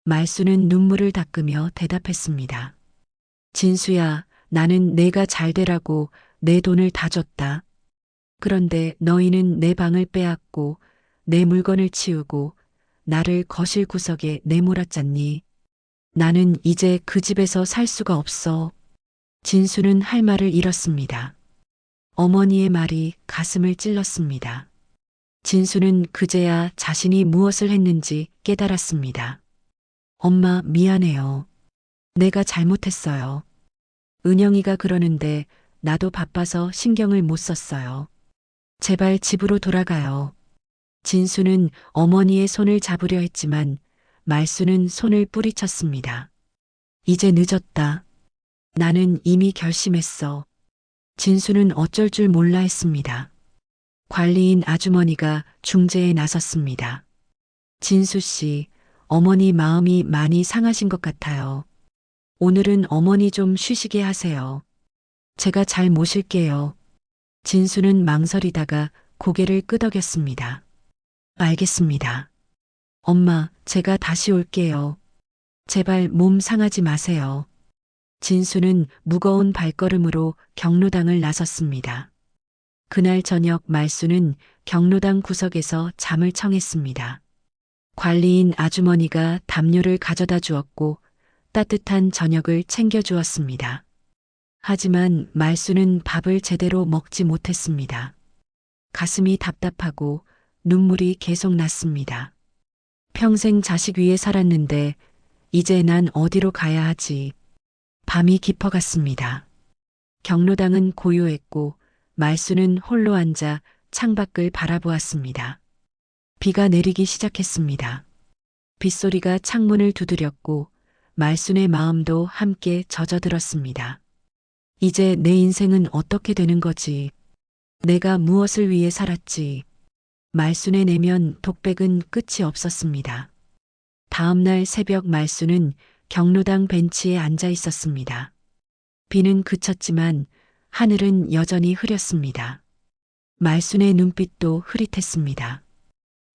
말수는 눈물을 닦으며 대답했습니다. 진수야, 나는 내가 잘 되라고 내 돈을 다 줬다. 그런데 너희는 내 방을 빼앗고 내 물건을 치우고 나를 거실 구석에 내몰았잖니. 나는 이제 그 집에서 살 수가 없어. 진수는 할 말을 잃었습니다. 어머니의 말이 가슴을 찔렀습니다. 진수는 그제야 자신이 무엇을 했는지 깨달았습니다. 엄마, 미안해요. 내가 잘못했어요. 은영이가 그러는데 나도 바빠서 신경을 못 썼어요. 제발 집으로 돌아가요. 진수는 어머니의 손을 잡으려 했지만 말수는 손을 뿌리쳤습니다. 이제 늦었다. 나는 이미 결심했어. 진수는 어쩔 줄 몰라 했습니다. 관리인 아주머니가 중재에 나섰습니다. 진수 씨, 어머니 마음이 많이 상하신 것 같아요. 오늘은 어머니 좀 쉬시게 하세요. 제가 잘 모실게요. 진수는 망설이다가 고개를 끄덕였습니다. 알겠습니다. 엄마, 제가 다시 올게요. 제발 몸 상하지 마세요. 진수는 무거운 발걸음으로 경로당을 나섰습니다. 그날 저녁 말수는 경로당 구석에서 잠을 청했습니다. 관리인 아주머니가 담요를 가져다 주었고 따뜻한 저녁을 챙겨 주었습니다. 하지만 말수는 밥을 제대로 먹지 못했습니다. 가슴이 답답하고 눈물이 계속 났습니다. 평생 자식 위에 살았는데 이제 난 어디로 가야 하지? 밤이 깊어갔습니다. 경로당은 고요했고 말수는 홀로 앉아 창밖을 바라보았습니다. 비가 내리기 시작했습니다. 빗소리가 창문을 두드렸고 말순의 마음도 함께 젖어들었습니다. 이제 내 인생은 어떻게 되는 거지? 내가 무엇을 위해 살았지? 말순의 내면 독백은 끝이 없었습니다. 다음 날 새벽 말순은 경로당 벤치에 앉아 있었습니다. 비는 그쳤지만 하늘은 여전히 흐렸습니다. 말순의 눈빛도 흐릿했습니다.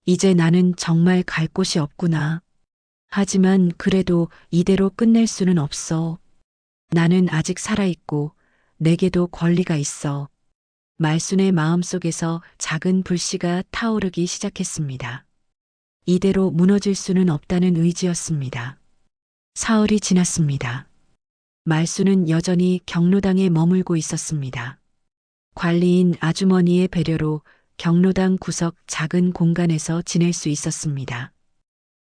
이제 나는 정말 갈 곳이 없구나. 하지만 그래도 이대로 끝낼 수는 없어. 나는 아직 살아있고 내게도 권리가 있어. 말순의 마음속에서 작은 불씨가 타오르기 시작했습니다. 이대로 무너질 수는 없다는 의지였습니다. 사흘이 지났습니다. 말순은 여전히 경로당에 머물고 있었습니다. 관리인 아주머니의 배려로 경로당 구석 작은 공간에서 지낼 수 있었습니다.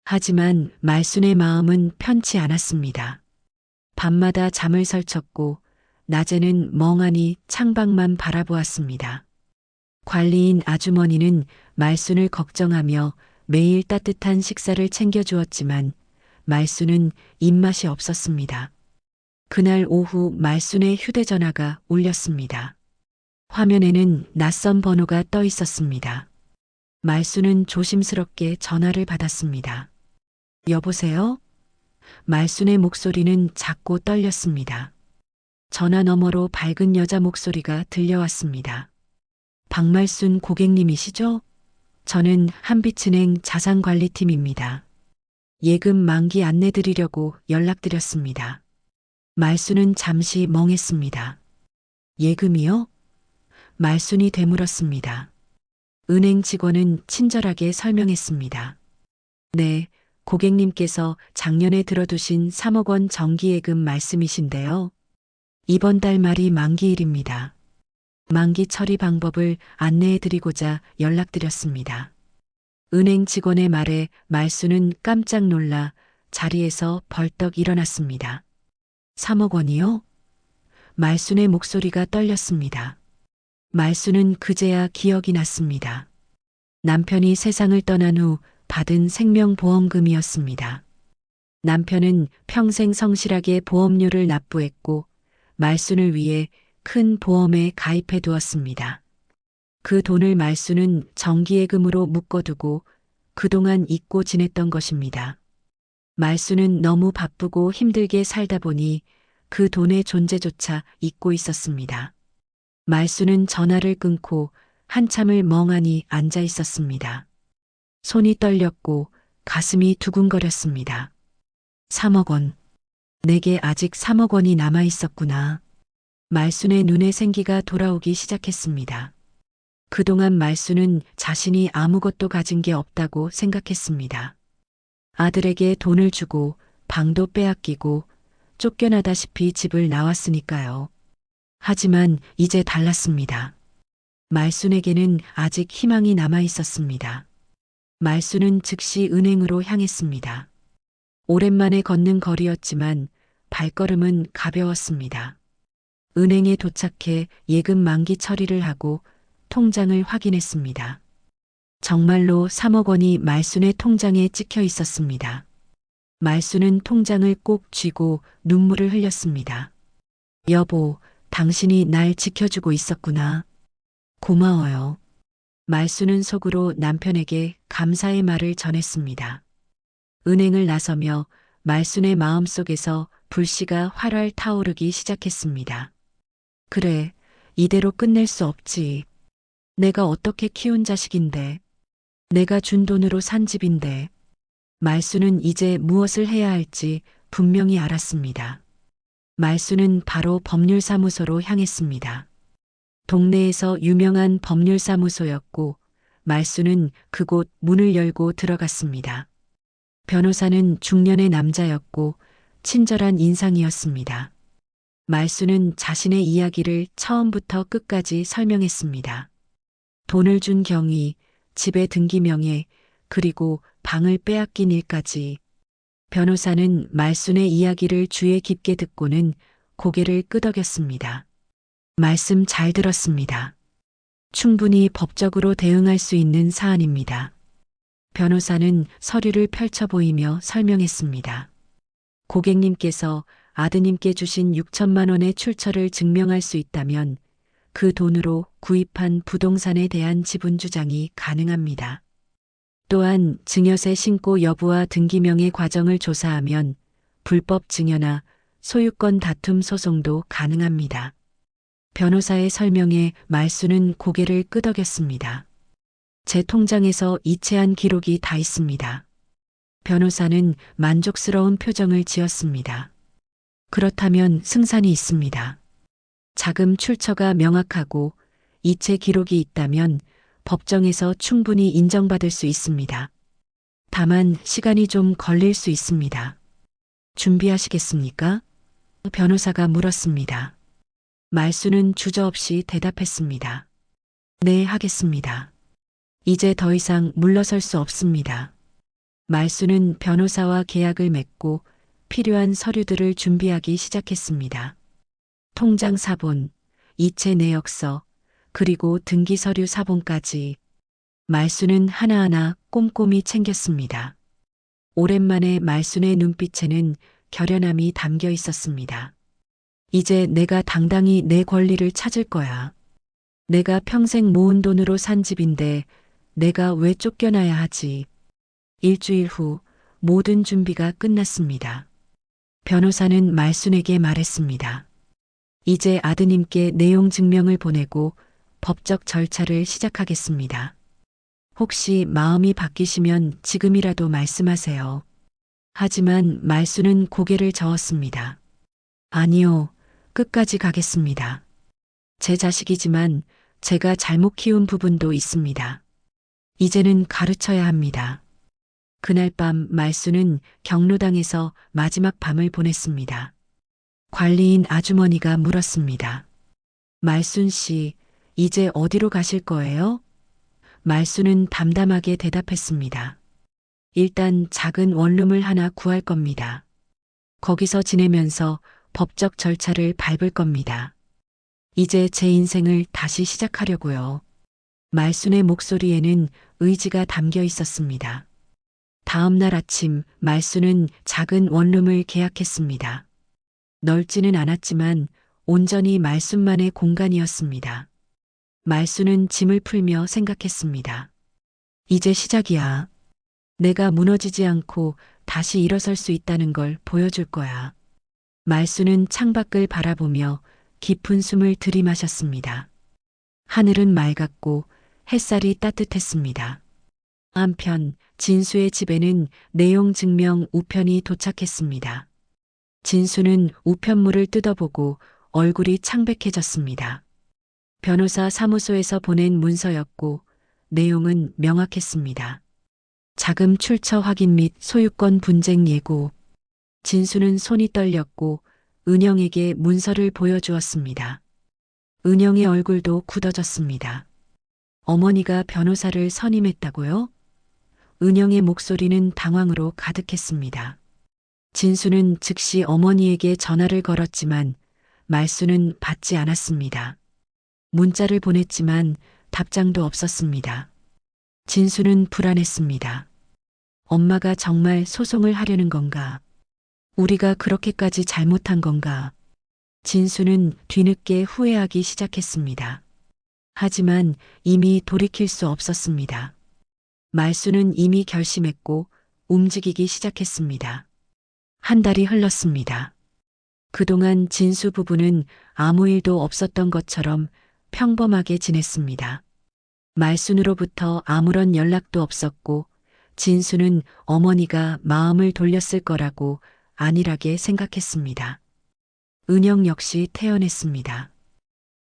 하지만 말순의 마음은 편치 않았습니다. 밤마다 잠을 설쳤고 낮에는 멍하니 창밖만 바라보았습니다. 관리인 아주머니는 말순을 걱정하며 매일 따뜻한 식사를 챙겨주었지만 말순은 입맛이 없었습니다. 그날 오후 말순의 휴대전화가 울렸습니다. 화면에는 낯선 번호가 떠 있었습니다. 말순은 조심스럽게 전화를 받았습니다. 여보세요? 말순의 목소리는 작고 떨렸습니다. 전화 너머로 밝은 여자 목소리가 들려왔습니다. 박말순 고객님이시죠? 저는 한빛은행 자산관리팀입니다. 예금 만기 안내드리려고 연락드렸습니다. 말순은 잠시 멍했습니다. 예금이요? 말순이 되물었습니다. 은행 직원은 친절하게 설명했습니다. 네, 고객님께서 작년에 들어두신 3억 원 정기예금 말씀이신데요. 이번 달 말이 만기일입니다. 만기 처리 방법을 안내해드리고자 연락드렸습니다. 은행 직원의 말에 말순은 깜짝 놀라 자리에서 벌떡 일어났습니다. 3억 원이요? 말순의 목소리가 떨렸습니다. 말순은 그제야 기억이 났습니다. 남편이 세상을 떠난 후 받은 생명보험금이었습니다. 남편은 평생 성실하게 보험료를 납부했고 말순을 위해 큰 보험에 가입해 두었습니다. 그 돈을 말순은 정기예금으로 묶어두고 그동안 잊고 지냈던 것입니다. 말순은 너무 바쁘고 힘들게 살다 보니 그 돈의 존재조차 잊고 있었습니다. 말순은 전화를 끊고 한참을 멍하니 앉아 있었습니다. 손이 떨렸고 가슴이 두근거렸습니다. 3억 원. 내게 아직 3억 원이 남아 있었구나. 말순의 눈에 생기가 돌아오기 시작했습니다. 그동안 말순은 자신이 아무것도 가진 게 없다고 생각했습니다. 아들에게 돈을 주고 방도 빼앗기고 쫓겨나다시피 집을 나왔으니까요. 하지만 이제 달랐습니다. 말순에게는 아직 희망이 남아 있었습니다. 말순은 즉시 은행으로 향했습니다. 오랜만에 걷는 거리였지만 발걸음은 가벼웠습니다. 은행에 도착해 예금 만기 처리를 하고 통장을 확인했습니다. 정말로 3억 원이 말순의 통장에 찍혀 있었습니다. 말순은 통장을 꼭 쥐고 눈물을 흘렸습니다. 여보, 당신이 날 지켜주고 있었구나. 고마워요. 말순은 속으로 남편에게 감사의 말을 전했습니다. 은행을 나서며 말순의 마음속에서 불씨가 활활 타오르기 시작했습니다. 그래, 이대로 끝낼 수 없지. 내가 어떻게 키운 자식인데. 내가 준 돈으로 산 집인데. 말순은 이제 무엇을 해야 할지 분명히 알았습니다. 말순은 바로 법률사무소로 향했습니다. 동네에서 유명한 법률사무소였고 말순은 그곳 문을 열고 들어갔습니다. 변호사는 중년의 남자였고 친절한 인상이었습니다. 말수는 자신의 이야기를 처음부터 끝까지 설명했습니다. 돈을 준 경위, 집의 등기명예, 그리고 방을 빼앗긴 일까지. 변호사는 말순의 이야기를 주의 깊게 듣고는 고개를 끄덕였습니다. 말씀 잘 들었습니다. 충분히 법적으로 대응할 수 있는 사안입니다. 변호사는 서류를 펼쳐 보이며 설명했습니다. 고객님께서 아드님께 주신 6천만 원의 출처를 증명할 수 있다면 그 돈으로 구입한 부동산에 대한 지분 주장이 가능합니다. 또한 증여세 신고 여부와 등기명의 과정을 조사하면 불법 증여나 소유권 다툼 소송도 가능합니다. 변호사의 설명에 말수는 고개를 끄덕였습니다. 제 통장에서 이체한 기록이 다 있습니다. 변호사는 만족스러운 표정을 지었습니다. 그렇다면 승산이 있습니다. 자금 출처가 명확하고 이체 기록이 있다면 법정에서 충분히 인정받을 수 있습니다. 다만 시간이 좀 걸릴 수 있습니다. 준비하시겠습니까? 변호사가 물었습니다. 말수는 주저없이 대답했습니다. 네, 하겠습니다. 이제 더 이상 물러설 수 없습니다. 말수는 변호사와 계약을 맺고 필요한 서류들을 준비하기 시작했습니다. 통장 사본, 이체 내역서, 그리고 등기 서류 사본까지. 말수는 하나하나 꼼꼼히 챙겼습니다. 오랜만에 말순의 눈빛에는 결연함이 담겨 있었습니다. 이제 내가 당당히 내 권리를 찾을 거야. 내가 평생 모은 돈으로 산 집인데 내가 왜 쫓겨나야 하지? 일주일 후 모든 준비가 끝났습니다. 변호사는 말순에게 말했습니다. 이제 아드님께 내용 증명을 보내고 법적 절차를 시작하겠습니다. 혹시 마음이 바뀌시면 지금이라도 말씀하세요. 하지만 말수는 고개를 저었습니다. 아니요, 끝까지 가겠습니다. 제 자식이지만 제가 잘못 키운 부분도 있습니다. 이제는 가르쳐야 합니다. 그날 밤 말수는 경로당에서 마지막 밤을 보냈습니다. 관리인 아주머니가 물었습니다. 말순 씨, 이제 어디로 가실 거예요? 말수는 담담하게 대답했습니다. 일단 작은 원룸을 하나 구할 겁니다. 거기서 지내면서 법적 절차를 밟을 겁니다. 이제 제 인생을 다시 시작하려고요. 말순의 목소리에는 의지가 담겨 있었습니다. 다음 날 아침 말순은 작은 원룸을 계약했습니다. 넓지는 않았지만 온전히 말순만의 공간이었습니다. 말수는 짐을 풀며 생각했습니다. 이제 시작이야. 내가 무너지지 않고 다시 일어설 수 있다는 걸 보여줄 거야. 말수는 창밖을 바라보며 깊은 숨을 들이마셨습니다. 하늘은 맑았고 햇살이 따뜻했습니다. 한편 진수의 집에는 내용 증명 우편이 도착했습니다. 진수는 우편물을 뜯어보고 얼굴이 창백해졌습니다. 변호사 사무소에서 보낸 문서였고 내용은 명확했습니다. 자금 출처 확인 및 소유권 분쟁 예고. 진수는 손이 떨렸고 은영에게 문서를 보여주었습니다. 은영의 얼굴도 굳어졌습니다. 어머니가 변호사를 선임했다고요? 은영의 목소리는 당황으로 가득했습니다. 진수는 즉시 어머니에게 전화를 걸었지만 말수는 받지 않았습니다. 문자를 보냈지만 답장도 없었습니다. 진수는 불안했습니다. 엄마가 정말 소송을 하려는 건가? 우리가 그렇게까지 잘못한 건가? 진수는 뒤늦게 후회하기 시작했습니다. 하지만 이미 돌이킬 수 없었습니다. 말수는 이미 결심했고 움직이기 시작했습니다. 한 달이 흘렀습니다. 그동안 진수 부부는 아무 일도 없었던 것처럼 평범하게 지냈습니다. 말순으로부터 아무런 연락도 없었고 진수는 어머니가 마음을 돌렸을 거라고 안일하게 생각했습니다. 은영 역시 태어났습니다.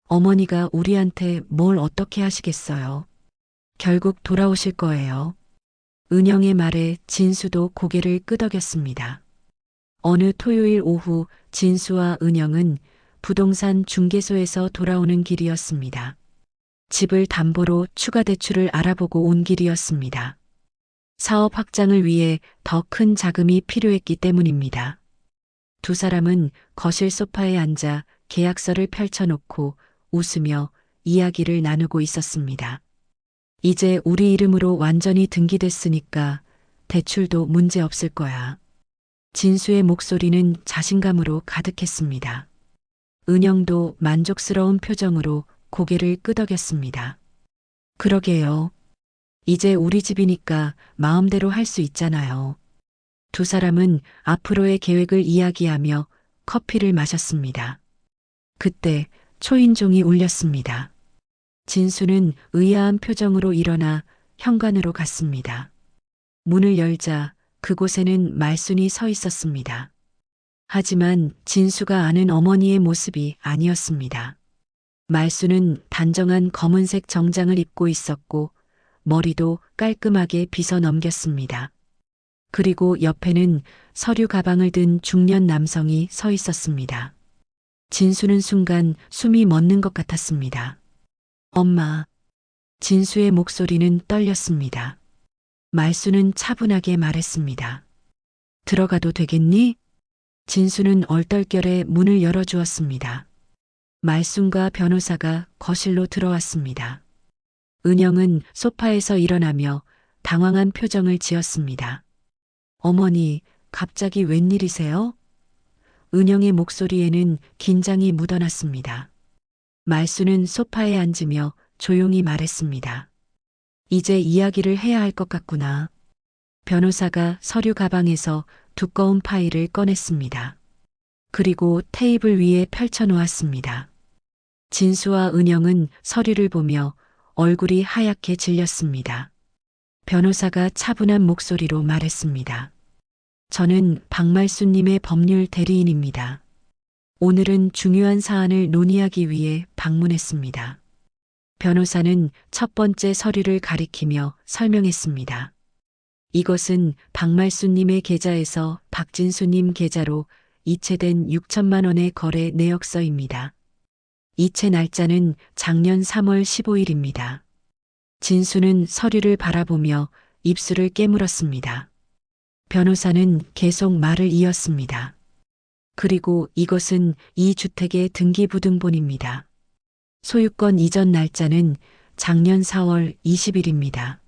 어머니가 우리한테 뭘 어떻게 하시겠어요? 결국 돌아오실 거예요. 은영의 말에 진수도 고개를 끄덕였습니다. 어느 토요일 오후 진수와 은영은 부동산 중개소에서 돌아오는 길이었습니다. 집을 담보로 추가 대출을 알아보고 온 길이었습니다. 사업 확장을 위해 더 큰 자금이 필요했기 때문입니다. 두 사람은 거실 소파에 앉아 계약서를 펼쳐놓고 웃으며 이야기를 나누고 있었습니다. 이제 우리 이름으로 완전히 등기됐으니까 대출도 문제 없을 거야. 진수의 목소리는 자신감으로 가득했습니다. 은영도 만족스러운 표정으로 고개를 끄덕였습니다. 그러게요. 이제 우리 집이니까 마음대로 할 수 있잖아요. 두 사람은 앞으로의 계획을 이야기하며 커피를 마셨습니다. 그때 초인종이 울렸습니다. 진수는 의아한 표정으로 일어나 현관으로 갔습니다. 문을 열자 그곳에는 말순이 서 있었습니다. 하지만 진수가 아는 어머니의 모습이 아니었습니다. 말순은 단정한 검은색 정장을 입고 있었고 머리도 깔끔하게 빗어 넘겼습니다. 그리고 옆에는 서류 가방을 든 중년 남성이 서 있었습니다. 진수는 순간 숨이 멎는 것 같았습니다. 엄마. 진수의 목소리는 떨렸습니다. 말순은 차분하게 말했습니다. 들어가도 되겠니? 진수는 얼떨결에 문을 열어주었습니다. 말순과 변호사가 거실로 들어왔습니다. 은영은 소파에서 일어나며 당황한 표정을 지었습니다. 어머니, 갑자기 웬일이세요? 은영의 목소리에는 긴장이 묻어났습니다. 말순은 소파에 앉으며 조용히 말했습니다. 이제 이야기를 해야 할 것 같구나. 변호사가 서류 가방에서 두꺼운 파일을 꺼냈습니다. 그리고 테이블 위에 펼쳐놓았습니다. 진수와 은영은 서류를 보며 얼굴이 하얗게 질렸습니다. 변호사가 차분한 목소리로 말했습니다. 저는 박말순님의 법률 대리인입니다. 오늘은 중요한 사안을 논의하기 위해 방문했습니다. 변호사는 첫 번째 서류를 가리키며 설명했습니다. 이것은 박말순님의 계좌에서 박진수님 계좌로 이체된 6천만 원의 거래 내역서입니다. 이체 날짜는 작년 3월 15일입니다. 진수는 서류를 바라보며 입술을 깨물었습니다. 변호사는 계속 말을 이었습니다. 그리고 이것은 이 주택의 등기부등본입니다. 소유권 이전 날짜는 작년 4월 20일입니다.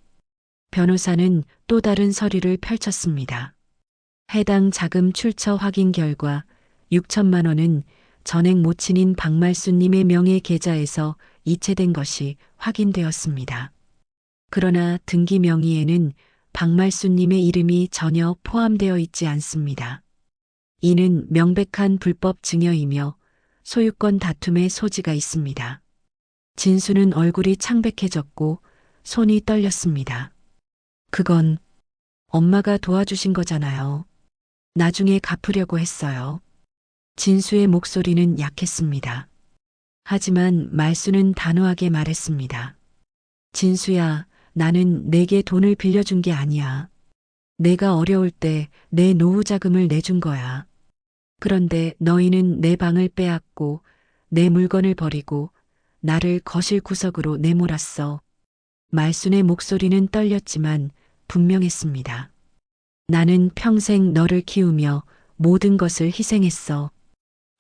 변호사는 또 다른 서류를 펼쳤습니다. 해당 자금 출처 확인 결과 6천만 원은 전액 모친인 박말순님의 명의 계좌에서 이체된 것이 확인되었습니다. 그러나 등기 명의에는 박말순님의 이름이 전혀 포함되어 있지 않습니다. 이는 명백한 불법 증여이며 소유권 다툼의 소지가 있습니다. 진수는 얼굴이 창백해졌고 손이 떨렸습니다. 그건 엄마가 도와주신 거잖아요. 나중에 갚으려고 했어요. 진수의 목소리는 약했습니다. 하지만 말수는 단호하게 말했습니다. 진수야, 나는 내게 돈을 빌려준 게 아니야. 내가 어려울 때 내 노후 자금을 내준 거야. 그런데 너희는 내 방을 빼앗고 내 물건을 버리고 나를 거실 구석으로 내몰았어. 말순의 목소리는 떨렸지만 분명했습니다. 나는 평생 너를 키우며 모든 것을 희생했어.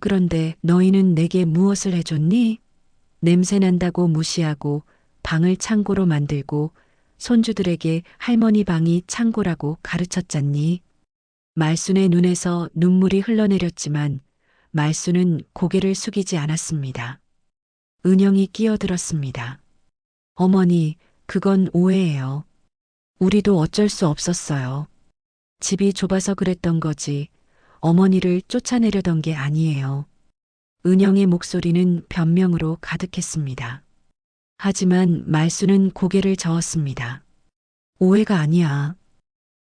그런데 너희는 내게 무엇을 해줬니? 냄새난다고 무시하고 방을 창고로 만들고 손주들에게 할머니 방이 창고라고 가르쳤잖니. 말순의 눈에서 눈물이 흘러내렸지만 말순은 고개를 숙이지 않았습니다. 은영이 끼어들었습니다. 어머니, 그건 오해예요. 우리도 어쩔 수 없었어요. 집이 좁아서 그랬던 거지 어머니를 쫓아내려던 게 아니에요. 은영의 목소리는 변명으로 가득했습니다. 하지만 말수는 고개를 저었습니다. 오해가 아니야.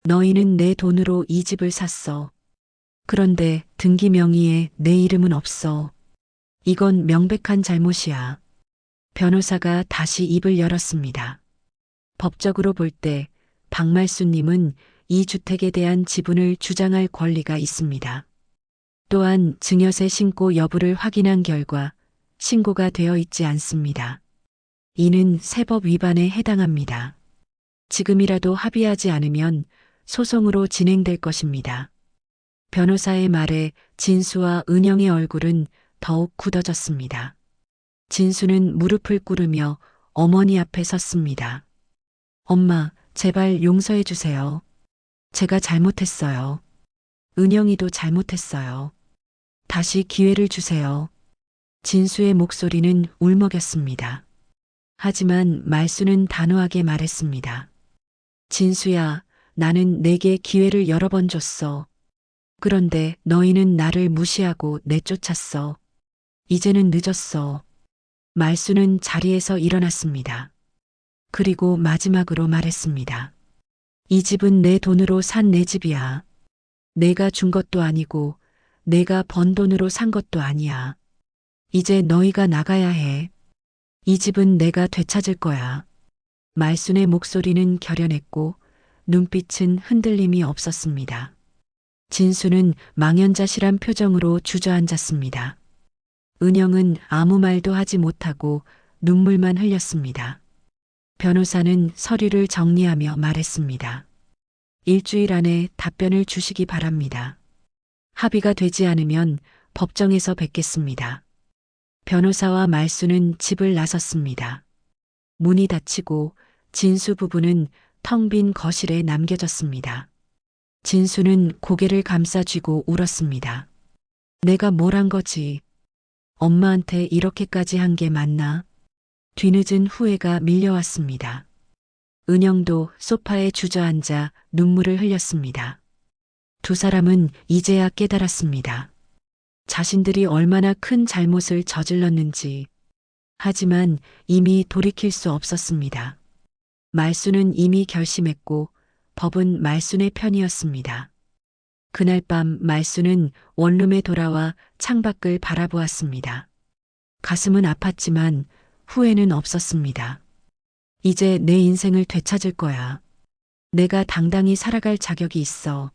너희는 내 돈으로 이 집을 샀어. 그런데 등기 명의에 내 이름은 없어. 이건 명백한 잘못이야. 변호사가 다시 입을 열었습니다. 법적으로 볼 때 박말수님은 이 주택에 대한 지분을 주장할 권리가 있습니다. 또한 증여세 신고 여부를 확인한 결과 신고가 되어 있지 않습니다. 이는 세법 위반에 해당합니다. 지금이라도 합의하지 않으면 소송으로 진행될 것입니다. 변호사의 말에 진수와 은영의 얼굴은 더욱 굳어졌습니다. 진수는 무릎을 꿇으며 어머니 앞에 섰습니다. 엄마, 제발 용서해 주세요. 제가 잘못했어요. 은영이도 잘못했어요. 다시 기회를 주세요. 진수의 목소리는 울먹였습니다. 하지만 말수는 단호하게 말했습니다. 진수야, 나는 내게 기회를 여러 번 줬어. 그런데 너희는 나를 무시하고 내쫓았어. 이제는 늦었어. 말수는 자리에서 일어났습니다. 그리고 마지막으로 말했습니다. 이 집은 내 돈으로 산 내 집이야. 내가 준 것도 아니고 내가 번 돈으로 산 것도 아니야. 이제 너희가 나가야 해. 이 집은 내가 되찾을 거야. 말순의 목소리는 결연했고 눈빛은 흔들림이 없었습니다. 진수는 망연자실한 표정으로 주저앉았습니다. 은영은 아무 말도 하지 못하고 눈물만 흘렸습니다. 변호사는 서류를 정리하며 말했습니다. 일주일 안에 답변을 주시기 바랍니다. 합의가 되지 않으면 법정에서 뵙겠습니다. 변호사와 말수는 집을 나섰습니다. 문이 닫히고 진수 부부는 텅 빈 거실에 남겨졌습니다. 진수는 고개를 감싸쥐고 울었습니다. 내가 뭘 한 거지? 엄마한테 이렇게까지 한 게 맞나? 뒤늦은 후회가 밀려왔습니다. 은영도 소파에 주저앉아 눈물을 흘렸습니다. 두 사람은 이제야 깨달았습니다. 자신들이 얼마나 큰 잘못을 저질렀는지. 하지만 이미 돌이킬 수 없었습니다. 말수는 이미 결심했고 법은 말순의 편이었습니다. 그날 밤 말수는 원룸에 돌아와 창밖을 바라보았습니다. 가슴은 아팠지만 후회는 없었습니다. 이제 내 인생을 되찾을 거야. 내가 당당히 살아갈 자격이 있어.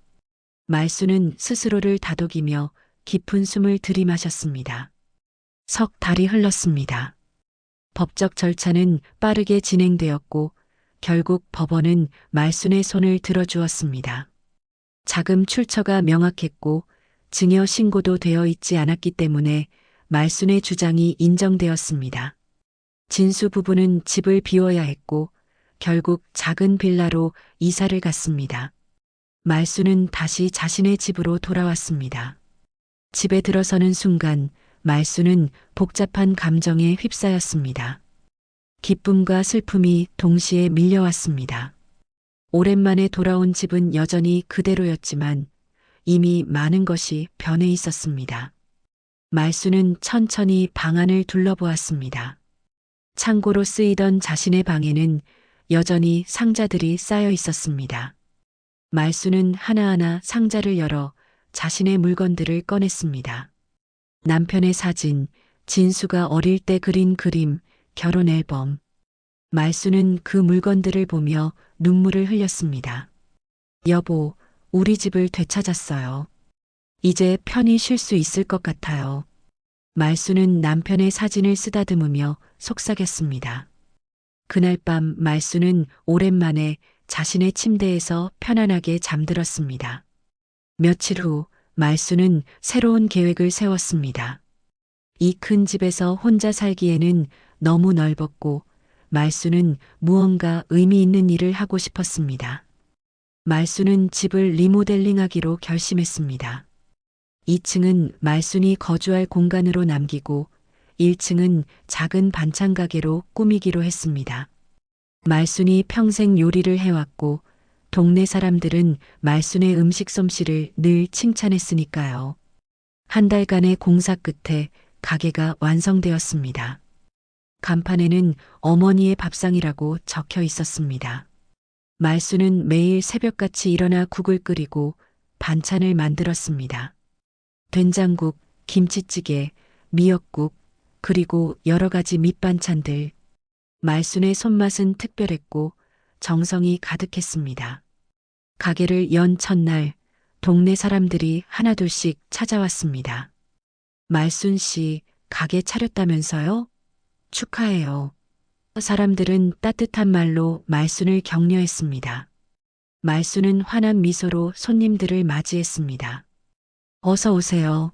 말수는 스스로를 다독이며 깊은 숨을 들이마셨습니다. 석 달이 흘렀습니다. 법적 절차는 빠르게 진행되었고 결국 법원은 말순의 손을 들어주었습니다. 자금 출처가 명확했고 증여 신고도 되어 있지 않았기 때문에 말순의 주장이 인정되었습니다. 진수 부부는 집을 비워야 했고 결국 작은 빌라로 이사를 갔습니다. 말순은 다시 자신의 집으로 돌아왔습니다. 집에 들어서는 순간 말순은 복잡한 감정에 휩싸였습니다. 기쁨과 슬픔이 동시에 밀려왔습니다. 오랜만에 돌아온 집은 여전히 그대로였지만 이미 많은 것이 변해 있었습니다. 말수는 천천히 방 안을 둘러보았습니다. 창고로 쓰이던 자신의 방에는 여전히 상자들이 쌓여 있었습니다. 말수는 하나하나 상자를 열어 자신의 물건들을 꺼냈습니다. 남편의 사진, 진수가 어릴 때 그린 그림, 결혼 앨범. 말수는 그 물건들을 보며 눈물을 흘렸습니다. 여보, 우리 집을 되찾았어요. 이제 편히 쉴 수 있을 것 같아요. 말수는 남편의 사진을 쓰다듬으며 속삭였습니다. 그날 밤 말수는 오랜만에 자신의 침대에서 편안하게 잠들었습니다. 며칠 후 말수는 새로운 계획을 세웠습니다. 이 큰 집에서 혼자 살기에는 너무 넓었고 말수는 무언가 의미 있는 일을 하고 싶었습니다. 말수는 집을 리모델링하기로 결심했습니다. 2층은 말순이 거주할 공간으로 남기고 1층은 작은 반찬 가게로 꾸미기로 했습니다. 말순이 평생 요리를 해왔고 동네 사람들은 말순의 음식 솜씨를 늘 칭찬했으니까요. 한 달간의 공사 끝에 가게가 완성되었습니다. 간판에는 어머니의 밥상이라고 적혀 있었습니다. 말수는 매일 새벽같이 일어나 국을 끓이고 반찬을 만들었습니다. 된장국, 김치찌개, 미역국, 그리고 여러 가지 밑반찬들. 말순의 손맛은 특별했고 정성이 가득했습니다. 가게를 연 첫날 동네 사람들이 하나둘씩 찾아왔습니다. 말순 씨, 가게 차렸다면서요? 축하해요. 사람들은 따뜻한 말로 말순을 격려했습니다. 말순은 환한 미소로 손님들을 맞이했습니다. 어서 오세요.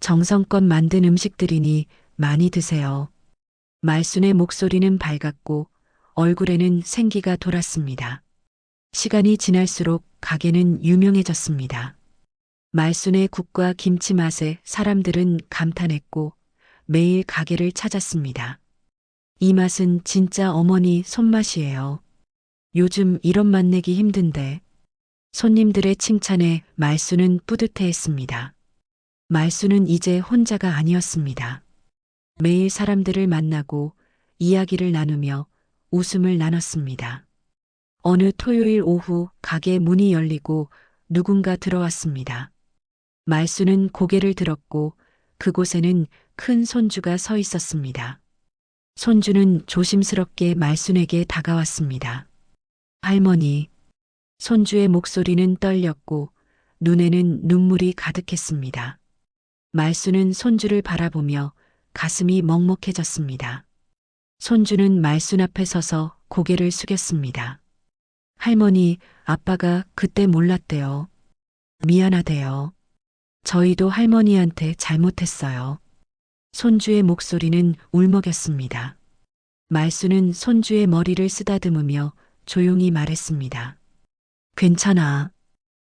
정성껏 만든 음식들이니 많이 드세요. 말순의 목소리는 밝았고 얼굴에는 생기가 돌았습니다. 시간이 지날수록 가게는 유명해졌습니다. 말순의 국과 김치 맛에 사람들은 감탄했고 매일 가게를 찾았습니다. 이 맛은 진짜 어머니 손맛이에요. 요즘 이런 맛 내기 힘든데. 손님들의 칭찬에 말순은 뿌듯해했습니다. 말순은 이제 혼자가 아니었습니다. 매일 사람들을 만나고 이야기를 나누며 웃음을 나눴습니다. 어느 토요일 오후 가게 문이 열리고 누군가 들어왔습니다. 말순은 고개를 들었고 그곳에는 큰 손주가 서 있었습니다. 손주는 조심스럽게 말순에게 다가왔습니다. 할머니. 손주의 목소리는 떨렸고 눈에는 눈물이 가득했습니다. 말순은 손주를 바라보며 가슴이 먹먹해졌습니다. 손주는 말순 앞에 서서 고개를 숙였습니다. 할머니, 아빠가 그때 몰랐대요. 미안하대요. 저희도 할머니한테 잘못했어요. 손주의 목소리는 울먹였습니다. 말순은 손주의 머리를 쓰다듬으며 조용히 말했습니다. 괜찮아.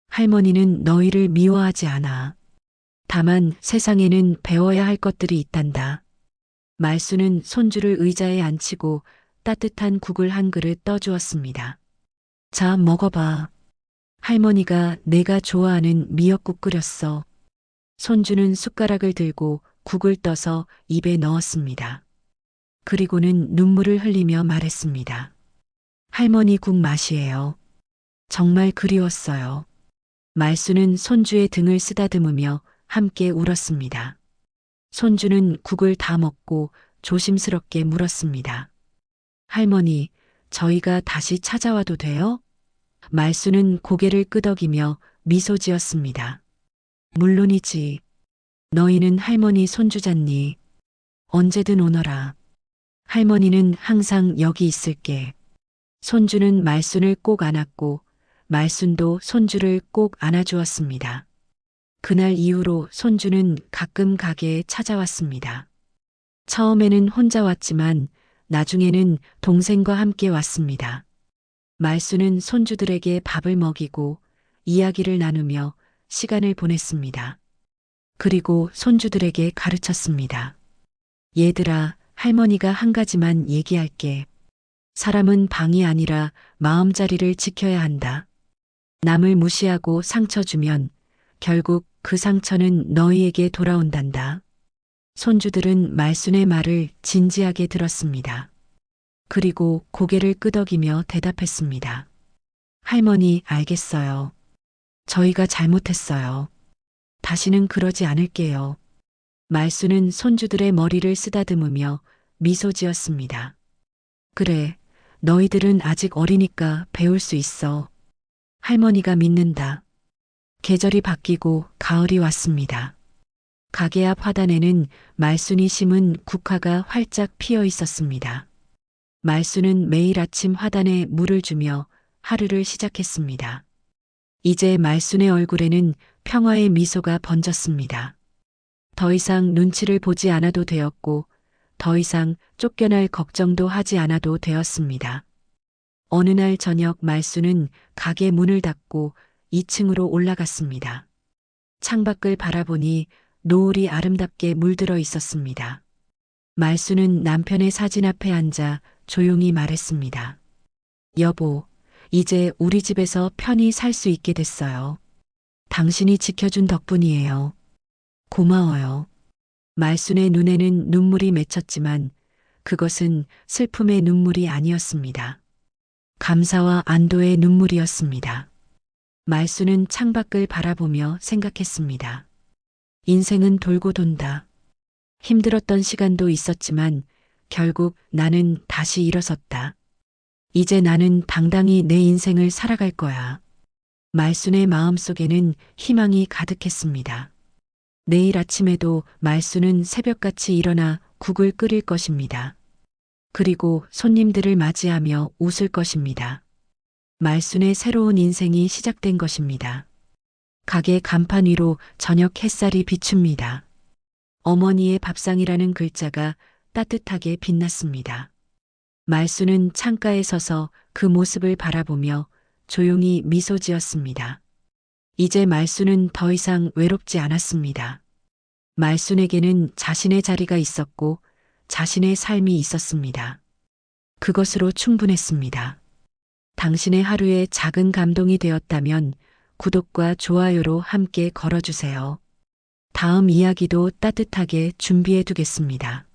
할머니는 너희를 미워하지 않아. 다만 세상에는 배워야 할 것들이 있단다. 말순은 손주를 의자에 앉히고 따뜻한 국을 한 그릇 떠주었습니다. 자, 먹어봐. 할머니가 내가 좋아하는 미역국 끓였어. 손주는 숟가락을 들고 국을 떠서 입에 넣었습니다. 그리고는 눈물을 흘리며 말했습니다. 할머니 국 맛이에요. 정말 그리웠어요. 말순은 손주의 등을 쓰다듬으며 함께 울었습니다. 손주는 국을 다 먹고 조심스럽게 물었습니다. 할머니, 저희가 다시 찾아와도 돼요? 말순은 고개를 끄덕이며 미소 지었습니다. 물론이지. 너희는 할머니 손주잖니. 언제든 오너라. 할머니는 항상 여기 있을게. 손주는 말순을 꼭 안았고 말순도 손주를 꼭 안아주었습니다. 그날 이후로 손주는 가끔 가게에 찾아왔습니다. 처음에는 혼자 왔지만 나중에는 동생과 함께 왔습니다. 말순은 손주들에게 밥을 먹이고 이야기를 나누며 시간을 보냈습니다. 그리고 손주들에게 가르쳤습니다. 얘들아, 할머니가 한 가지만 얘기할게. 사람은 방이 아니라 마음자리를 지켜야 한다. 남을 무시하고 상처 주면 결국 그 상처는 너희에게 돌아온단다. 손주들은 말순의 말을 진지하게 들었습니다. 그리고 고개를 끄덕이며 대답했습니다. 할머니, 알겠어요. 저희가 잘못했어요. 다시는 그러지 않을게요. 말순은 손주들의 머리를 쓰다듬으며 미소 지었습니다. 그래, 너희들은 아직 어리니까 배울 수 있어. 할머니가 믿는다. 계절이 바뀌고 가을이 왔습니다. 가게 앞 화단에는 말순이 심은 국화가 활짝 피어 있었습니다. 말순은 매일 아침 화단에 물을 주며 하루를 시작했습니다. 이제 말순의 얼굴에는 평화의 미소가 번졌습니다. 더 이상 눈치를 보지 않아도 되었고 더 이상 쫓겨날 걱정도 하지 않아도 되었습니다. 어느 날 저녁 말순은 가게 문을 닫고 2층으로 올라갔습니다. 창밖을 바라보니 노을이 아름답게 물들어 있었습니다. 말순은 남편의 사진 앞에 앉아 조용히 말했습니다. 여보, 이제 우리 집에서 편히 살 수 있게 됐어요. 당신이 지켜준 덕분이에요. 고마워요. 말순의 눈에는 눈물이 맺혔지만 그것은 슬픔의 눈물이 아니었습니다. 감사와 안도의 눈물이었습니다. 말순은 창밖을 바라보며 생각했습니다. 인생은 돌고 돈다. 힘들었던 시간도 있었지만 결국 나는 다시 일어섰다. 이제 나는 당당히 내 인생을 살아갈 거야. 말순의 마음속에는 희망이 가득했습니다. 내일 아침에도 말순은 새벽같이 일어나 국을 끓일 것입니다. 그리고 손님들을 맞이하며 웃을 것입니다. 말순의 새로운 인생이 시작된 것입니다. 가게 간판 위로 저녁 햇살이 비춥니다. 어머니의 밥상이라는 글자가 따뜻하게 빛났습니다. 말순은 창가에 서서 그 모습을 바라보며 조용히 미소 지었습니다. 이제 말순은 더 이상 외롭지 않았습니다. 말순에게는 자신의 자리가 있었고 자신의 삶이 있었습니다. 그것으로 충분했습니다. 당신의 하루에 작은 감동이 되었다면 구독과 좋아요로 함께 걸어주세요. 다음 이야기도 따뜻하게 준비해 두겠습니다.